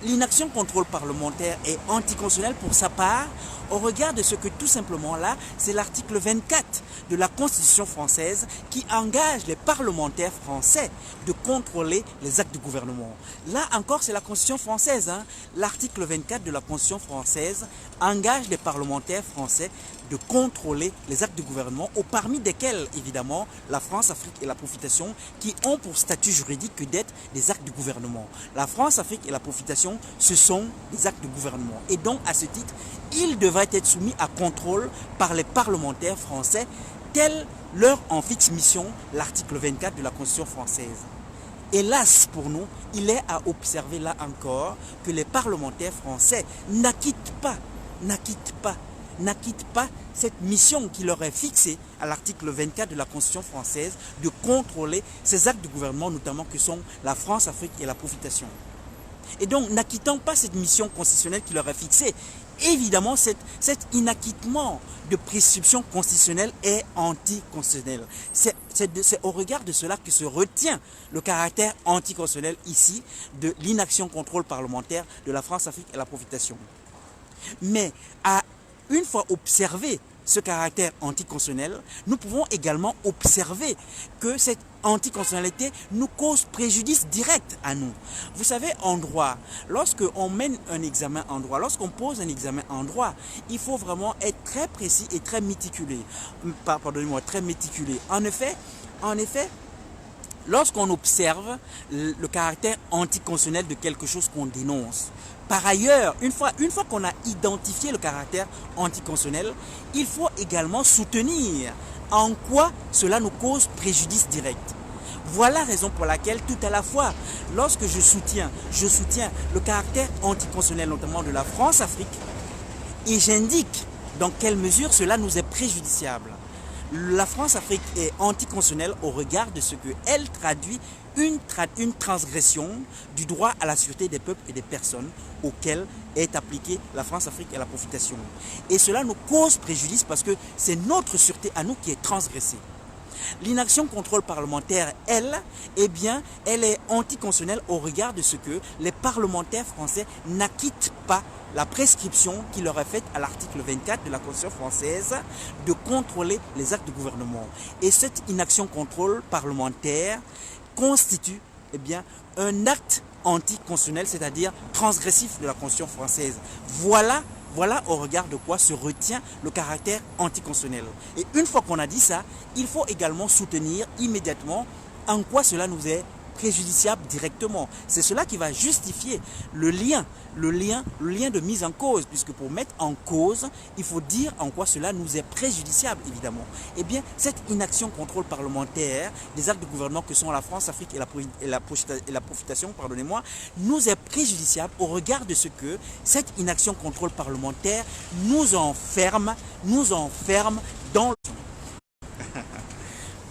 L'inaction contrôle parlementaire est anticonstitutionnelle pour sa part au regard de ce que tout simplement là, c'est l'article 24 de la Constitution française qui engage les parlementaires français de contrôler les actes du gouvernement. Là encore, c'est la Constitution française. Hein. L'article 24 de la Constitution française engage les parlementaires français de contrôler les actes du gouvernement, parmi desquels, évidemment, la France-Afrique et la Profitation, qui ont pour statut juridique que d'être des actes du gouvernement. La France-Afrique et la Profitation, ce sont des actes de gouvernement. Et donc, à ce titre, ils devraient être soumis à contrôle par les parlementaires français, telle leur en fixe mission l'article 24 de la Constitution française. Hélas pour nous, il est à observer là encore que les parlementaires français n'acquittent pas cette mission qui leur est fixée à l'article 24 de la Constitution française de contrôler ces actes de gouvernement, notamment que sont la France-Afrique et la Profitation. Et donc, n'acquittant pas cette mission constitutionnelle qui leur est fixée, évidemment, cet inacquittement de prescription constitutionnelle est anticonstitutionnel. C'est au regard de cela que se retient le caractère anticonstitutionnel ici de l'inaction contrôle parlementaire de la France-Afrique et la Profitation. Mais une fois observé ce caractère anticonstitutionnel, nous pouvons également observer que cette anticonstitutionnalité nous cause préjudice direct à nous. Vous savez, en droit, lorsqu'on mène un examen en droit, lorsqu'on pose un examen en droit, il faut vraiment être très précis et très méticuleux. Pardonnez-moi, très méticuleux. En effet, lorsqu'on observe le caractère anticonstitutionnel de quelque chose qu'on dénonce, par ailleurs, une fois qu'on a identifié le caractère anticonstitutionnel, il faut également soutenir en quoi cela nous cause préjudice direct. Voilà la raison pour laquelle tout à la fois, lorsque je soutiens le caractère anticonstitutionnel notamment de la France-Afrique, et j'indique dans quelle mesure cela nous est préjudiciable. La France-Afrique est anticonstitutionnelle au regard de ce qu'elle traduit une transgression du droit à la sûreté des peuples et des personnes auxquelles est appliquée la France-Afrique et la Profitation. Et cela nous cause préjudice parce que c'est notre sûreté à nous qui est transgressée. L'inaction contrôle parlementaire, elle est anticonstitutionnelle au regard de ce que les parlementaires français n'acquittent pas la prescription qui leur est faite à l'article 24 de la Constitution française de contrôler les actes de gouvernement. Et cette inaction contrôle parlementaire constitue un acte anticonstitutionnel, c'est-à-dire transgressif de la Constitution française. Voilà au regard de quoi se retient le caractère anticonstitutionnel. Et une fois qu'on a dit ça, il faut également soutenir immédiatement en quoi cela nous est préjudiciable directement. C'est cela qui va justifier le lien de mise en cause, puisque pour mettre en cause, il faut dire en quoi cela nous est préjudiciable, évidemment. Eh bien, cette inaction contrôle parlementaire des actes de gouvernement que sont la France-Afrique et la Profitation, pardonnez-moi, nous est préjudiciable au regard de ce que cette inaction contrôle parlementaire nous enferme dans le...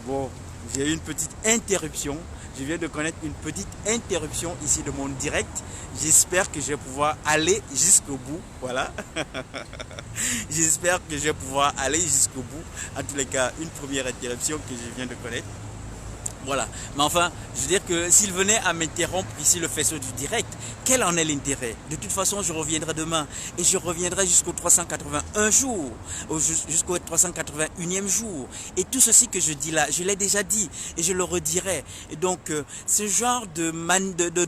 Bon, j'ai eu une petite interruption. Je viens de connaître une petite interruption ici de mon direct. J'espère que je vais pouvoir aller jusqu'au bout. Voilà. J'espère que je vais pouvoir aller jusqu'au bout. En tous les cas, une première interruption que je viens de connaître. Voilà. Mais enfin, je veux dire que s'il venait à m'interrompre ici le faisceau du direct, quel en est l'intérêt? De toute façon, je reviendrai demain et je reviendrai jusqu'au 381 jours, jusqu'au 381e jour. Et tout ceci que je dis là, je l'ai déjà dit et je le redirai. Et donc, ce genre de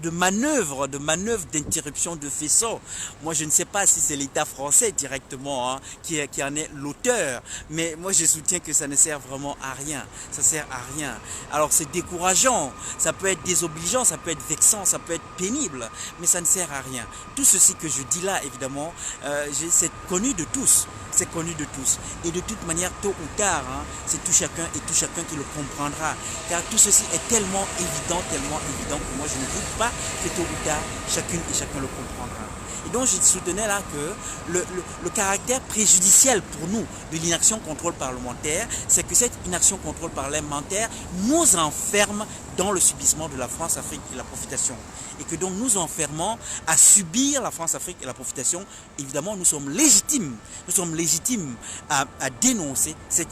manœuvre d'interruption de faisceau, moi je ne sais pas si c'est l'État français directement qui en est l'auteur, mais moi je soutiens que ça ne sert vraiment à rien. Ça sert à rien. Alors c'est décourageant, ça peut être désobligeant, ça peut être vexant, ça peut être pénible, mais ça ne sert à rien. Tout ceci que je dis là, évidemment, c'est connu de tous. C'est connu de tous. Et de toute manière, tôt ou tard, hein, c'est tout chacun qui le comprendra. Car tout ceci est tellement évident que moi je ne doute pas que tôt ou tard, chacune et chacun le comprendra. Et donc je soutenais là que le caractère préjudiciel pour nous de l'inaction contrôle parlementaire, c'est que cette inaction contrôle parlementaire nous enferme dans le subissement de la France-Afrique et la profitation. Et que donc nous enfermons à subir la France-Afrique et la profitation, évidemment nous sommes légitimes à dénoncer cette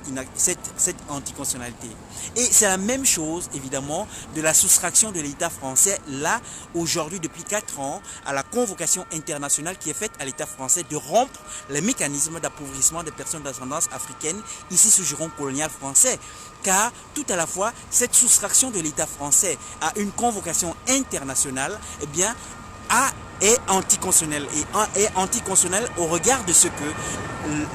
anticonstitutionnalité. Et c'est la même chose évidemment de la soustraction de l'État français là aujourd'hui depuis 4 ans à la convocation internationale qui est faite à l'État français de rompre les mécanismes d'appauvrissement des personnes d'ascendance africaine ici sous giron colonial français. Car tout à la fois cette soustraction de l'État français à une convocation internationale eh bien, est anticonstitutionnelle et est anticonstitutionnelle au regard de ce que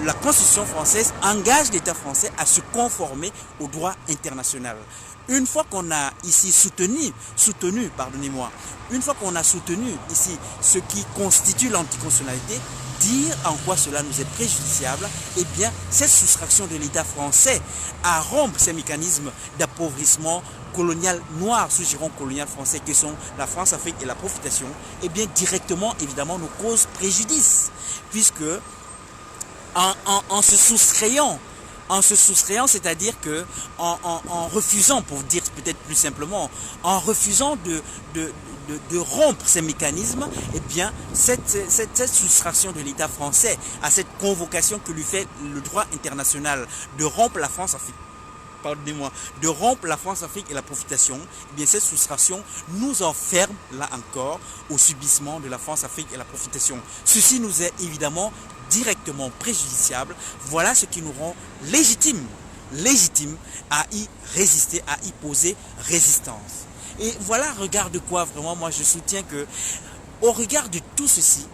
la Constitution française engage l'État français à se conformer au droit international. Une fois qu'on a ici soutenu ici ce qui constitue l'anticonstitutionnalité, dire en quoi cela nous est préjudiciable, eh bien, cette soustraction de l'État français à rompre ces mécanismes d'appauvrissement colonial noir sous giron colonial français que sont la France-Afrique et la profitation, eh bien, directement, évidemment, nous cause préjudice, puisque en se soustrayant, c'est-à-dire que en refusant, pour dire peut-être plus simplement, en refusant de rompre ces mécanismes, eh bien, cette soustraction de l'État français à cette convocation que lui fait le droit international de rompre la France-Afrique, de rompre la France-Afrique et la profitation, eh bien, cette soustraction nous enferme, là encore, au subissement de la France-Afrique et la profitation. Ceci nous est évidemment directement préjudiciable. Voilà ce qui nous rend légitimes à y résister, à y poser résistance. Et voilà, regarde quoi vraiment, moi je soutiens que, au regard de tout ceci,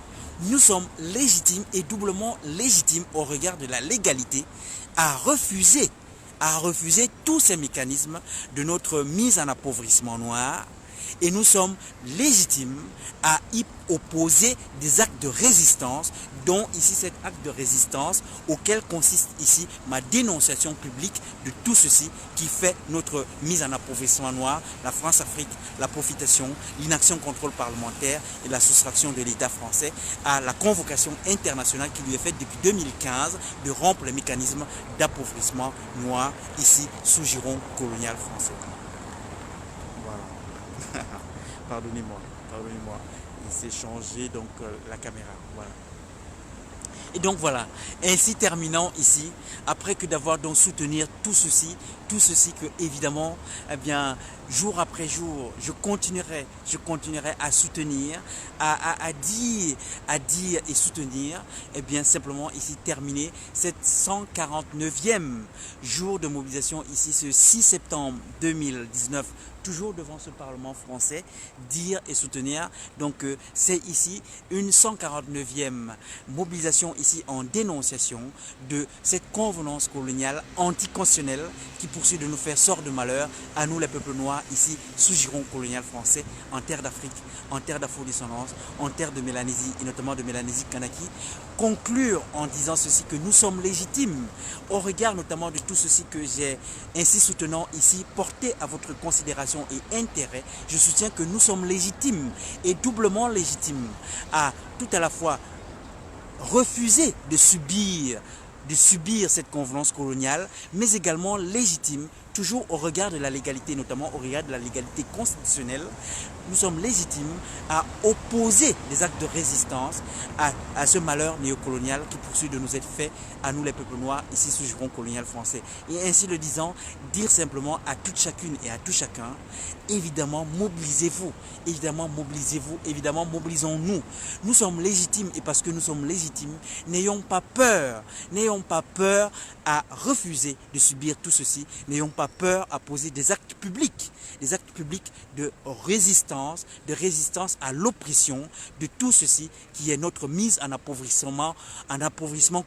nous sommes légitimes et doublement légitimes au regard de la légalité à refuser tous ces mécanismes de notre mise en appauvrissement noir. Et nous sommes légitimes à y opposer des actes de résistance, dont ici cet acte de résistance auquel consiste ici ma dénonciation publique de tout ceci qui fait notre mise en appauvrissement noir, la France-Afrique, la profitation, l'inaction contrôle parlementaire et la soustraction de l'État français à la convocation internationale qui lui est faite depuis 2015 de rompre les mécanismes d'appauvrissement noir ici sous giron colonial français. Pardonnez-moi, il s'est changé donc la caméra, voilà. Et donc voilà, ainsi terminant ici, après que d'avoir donc soutenir tout ceci que évidemment, eh bien, jour après jour, je continuerai à soutenir, à dire et soutenir, eh bien simplement ici terminer cette 149e jour de mobilisation ici ce 6 septembre 2019, toujours devant ce Parlement français, dire et soutenir. Donc c'est ici une 149e mobilisation ici en dénonciation de cette convenance coloniale anticonstitutionnelle qui poursuit de nous faire sort de malheur à nous les peuples noirs ici sous giron colonial français, en terre d'Afrique, en terre d'afro-descendance, en terre de Mélanésie et notamment de Mélanésie Kanaki. Conclure en disant ceci, que nous sommes légitimes au regard notamment de tout ceci que j'ai ainsi soutenant ici porté à votre considération et intérêt. Je soutiens que nous sommes légitimes et doublement légitimes à tout à la fois refuser de subir cette convenance coloniale, mais également légitime, toujours au regard de la légalité, notamment au regard de la légalité constitutionnelle. Nous sommes légitimes à opposer des actes de résistance à ce malheur néocolonial qui poursuit de nous être fait à nous les peuples noirs ici sous giron colonial français. Et ainsi le disant, dire simplement à toute chacune et à tout chacun, évidemment mobilisez-vous, évidemment mobilisons-nous. Nous sommes légitimes et parce que nous sommes légitimes, n'ayons pas peur à refuser de subir tout ceci, n'ayons pas peur à poser des actes publics de résistance résistance à l'oppression de tout ceci qui est notre mise en appauvrissement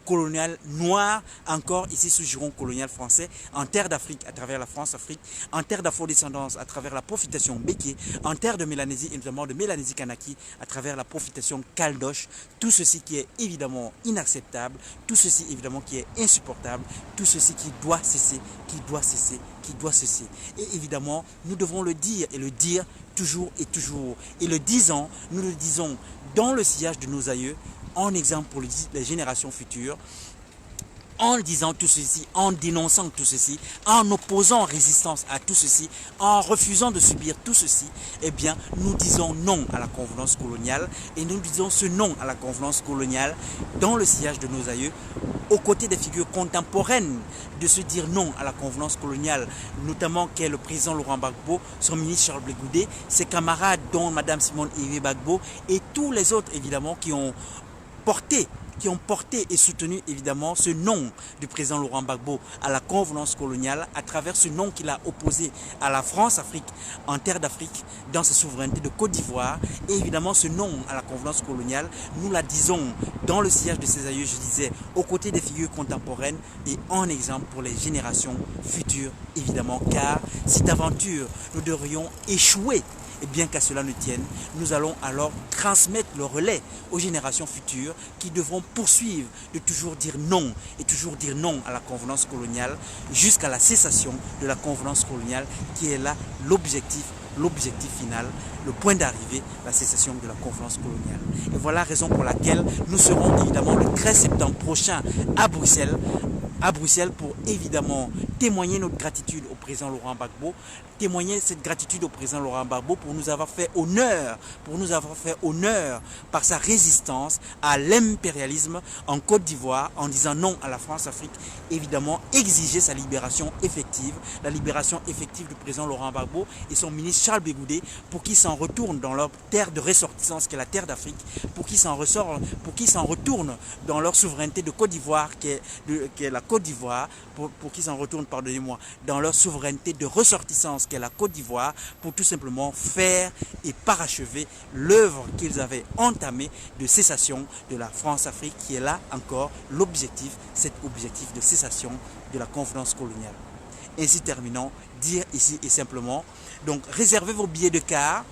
colonial noir, encore ici sous giron colonial français, en terre d'Afrique à travers la France-Afrique, en terre d'afrodescendance à travers la profitation Béké, en terre de Mélanésie et notamment de Mélanésie Kanaki à travers la profitation Caldoche, tout ceci qui est évidemment inacceptable, tout ceci évidemment qui est insupportable, tout ceci qui doit cesser, qui doit cesser, qui doit cesser. Et évidemment, nous devons le dire et le dire toujours et toujours. Et le disant, nous le disons dans le sillage de nos aïeux, en exemple pour les générations futures, en disant tout ceci, en dénonçant tout ceci, en opposant résistance à tout ceci, en refusant de subir tout ceci, eh bien, nous disons non à la convenance coloniale et nous disons ce non à la convenance coloniale dans le sillage de nos aïeux, aux côtés des figures contemporaines de se dire non à la convenance coloniale, notamment qu'est le président Laurent Gbagbo, son ministre Charles Blé Goudé, ses camarades dont Mme Simone Ivé Gbagbo et tous les autres évidemment qui ont porté et soutenu évidemment ce non du président Laurent Gbagbo à la convenance coloniale à travers ce non qu'il a opposé à la France-Afrique en terre d'Afrique dans sa souveraineté de Côte d'Ivoire et évidemment ce non à la convenance coloniale, nous la disons dans le sillage de ses aïeux, je disais, aux côtés des figures contemporaines et en exemple pour les générations futures évidemment, car si d'aventure nous devrions échouer, et bien qu'à cela ne tienne, nous allons alors transmettre le relais aux générations futures qui devront poursuivre de toujours dire non et toujours dire non à la convenance coloniale jusqu'à la cessation de la convenance coloniale qui est là l'objectif final, le point d'arrivée, la cessation de la convenance coloniale. Et voilà la raison pour laquelle nous serons évidemment le 13 septembre prochain à Bruxelles pour évidemment témoigner notre gratitude au président Laurent Gbagbo, témoigner cette gratitude au président Laurent Gbagbo pour nous avoir fait honneur, par sa résistance à l'impérialisme en Côte d'Ivoire en disant non à la France-Afrique, évidemment exiger sa libération effective, la libération effective du président Laurent Gbagbo et son ministre Charles Blé Goudé pour qu'ils s'en retournent dans leur terre de ressortissance qui est la terre d'Afrique, pour qu'ils s'en retournent dans leur souveraineté de Côte d'Ivoire qui est la Côte d'Ivoire, pour qu'ils s'en retournent, pardonnez-moi, dans leur souveraineté de ressortissance qu'est la Côte d'Ivoire, pour tout simplement faire et parachever l'œuvre qu'ils avaient entamée de cessation de la France-Afrique, qui est là encore l'objectif, cet objectif de cessation de la convenance coloniale. Ainsi terminant, dire ici et simplement, donc réservez vos billets de car.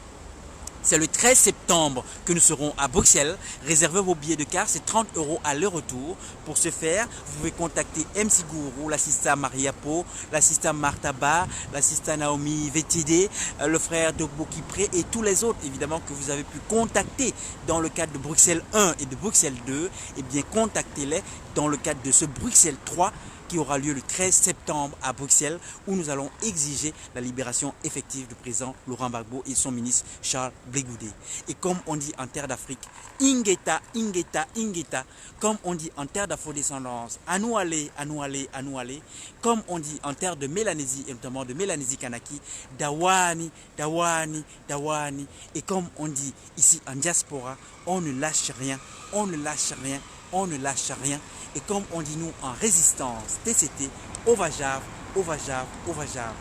C'est le 13 septembre que nous serons à Bruxelles. Réservez vos billets de car, c'est 30 € aller-retour. Pour ce faire, vous pouvez contacter MC Gourou, l'assistant Mariapo, l'assistant Martaba, l'assistant Naomi VTD, le frère Dogbo Kipré et tous les autres évidemment que vous avez pu contacter dans le cadre de Bruxelles 1 et de Bruxelles 2. Eh bien, contactez-les dans le cadre de ce Bruxelles 3 qui aura lieu le 13 septembre à Bruxelles, où nous allons exiger la libération effective du président Laurent Gbagbo et son ministre Charles Blé Goudé. Et comme on dit en terre d'Afrique, Ingeta, Ingeta, Ingeta, comme on dit en terre d'afrodescendance, à nous aller, à nous aller, à nous aller, comme on dit en terre de Mélanésie, et notamment de Mélanésie Kanaki, Dawani, Dawani, Dawani, et comme on dit ici en diaspora, on ne lâche rien, on ne lâche rien, on ne lâche rien. Et comme on dit nous en résistance, TCT, Ovajav, Ovajav, Ovajav.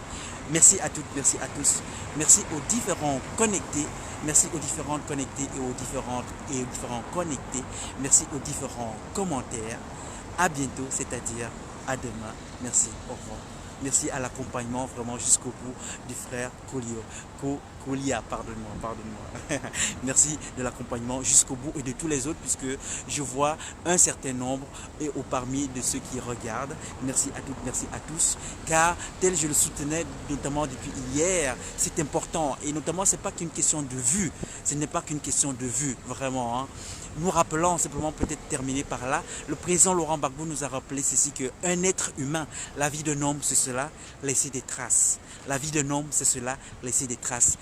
Merci à toutes, merci à tous. Merci aux différents connectés. Merci aux différentes connectées et aux différents connectés. Merci aux différents commentaires. À bientôt, c'est-à-dire à demain. Merci, au revoir. Merci à l'accompagnement vraiment jusqu'au bout du frère Colia, pardonne-moi. Merci de l'accompagnement jusqu'au bout et de tous les autres puisque je vois un certain nombre et parmi de ceux qui regardent. Merci à toutes, merci à tous. Car tel je le soutenais notamment depuis hier, c'est important et notamment c'est pas qu'une question de vue. Ce n'est pas qu'une question de vue, vraiment. Hein. Nous rappelons simplement, peut-être terminer par là, le président Laurent Gbagbo nous a rappelé ceci qu'un être humain, la vie d'un homme, c'est cela, laisser des traces. La vie d'un homme, c'est cela, laisser des traces.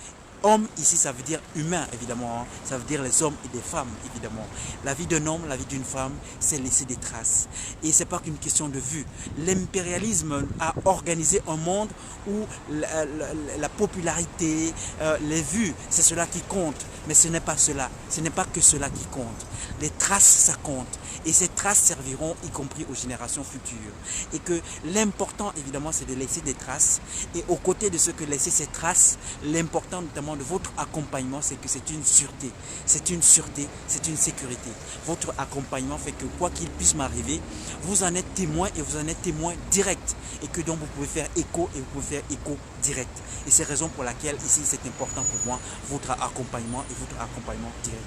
Homme, ici, ça veut dire humain, évidemment. Hein. Ça veut dire les hommes et des femmes, évidemment. La vie d'un homme, la vie d'une femme, c'est laisser des traces. Et ce n'est pas qu'une question de vue. L'impérialisme a organisé un monde où la popularité, les vues, c'est cela qui compte. Mais ce n'est pas cela. Ce n'est pas que cela qui compte. Les traces, ça compte. Et ces traces serviront y compris aux générations futures. Et que l'important évidemment c'est de laisser des traces. Et aux côtés de ce que laisser ces traces, l'important notamment de votre accompagnement, c'est que c'est une sûreté. C'est une sûreté, c'est une sécurité. Votre accompagnement fait que quoi qu'il puisse m'arriver, vous en êtes témoin et vous en êtes témoin direct. Et que donc vous pouvez faire écho et vous pouvez faire écho direct. Et c'est la raison pour laquelle ici c'est important pour moi, votre accompagnement et votre accompagnement direct.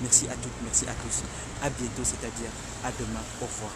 Merci à toutes, merci à tous. À bientôt, c'est-à-dire à demain. Au revoir.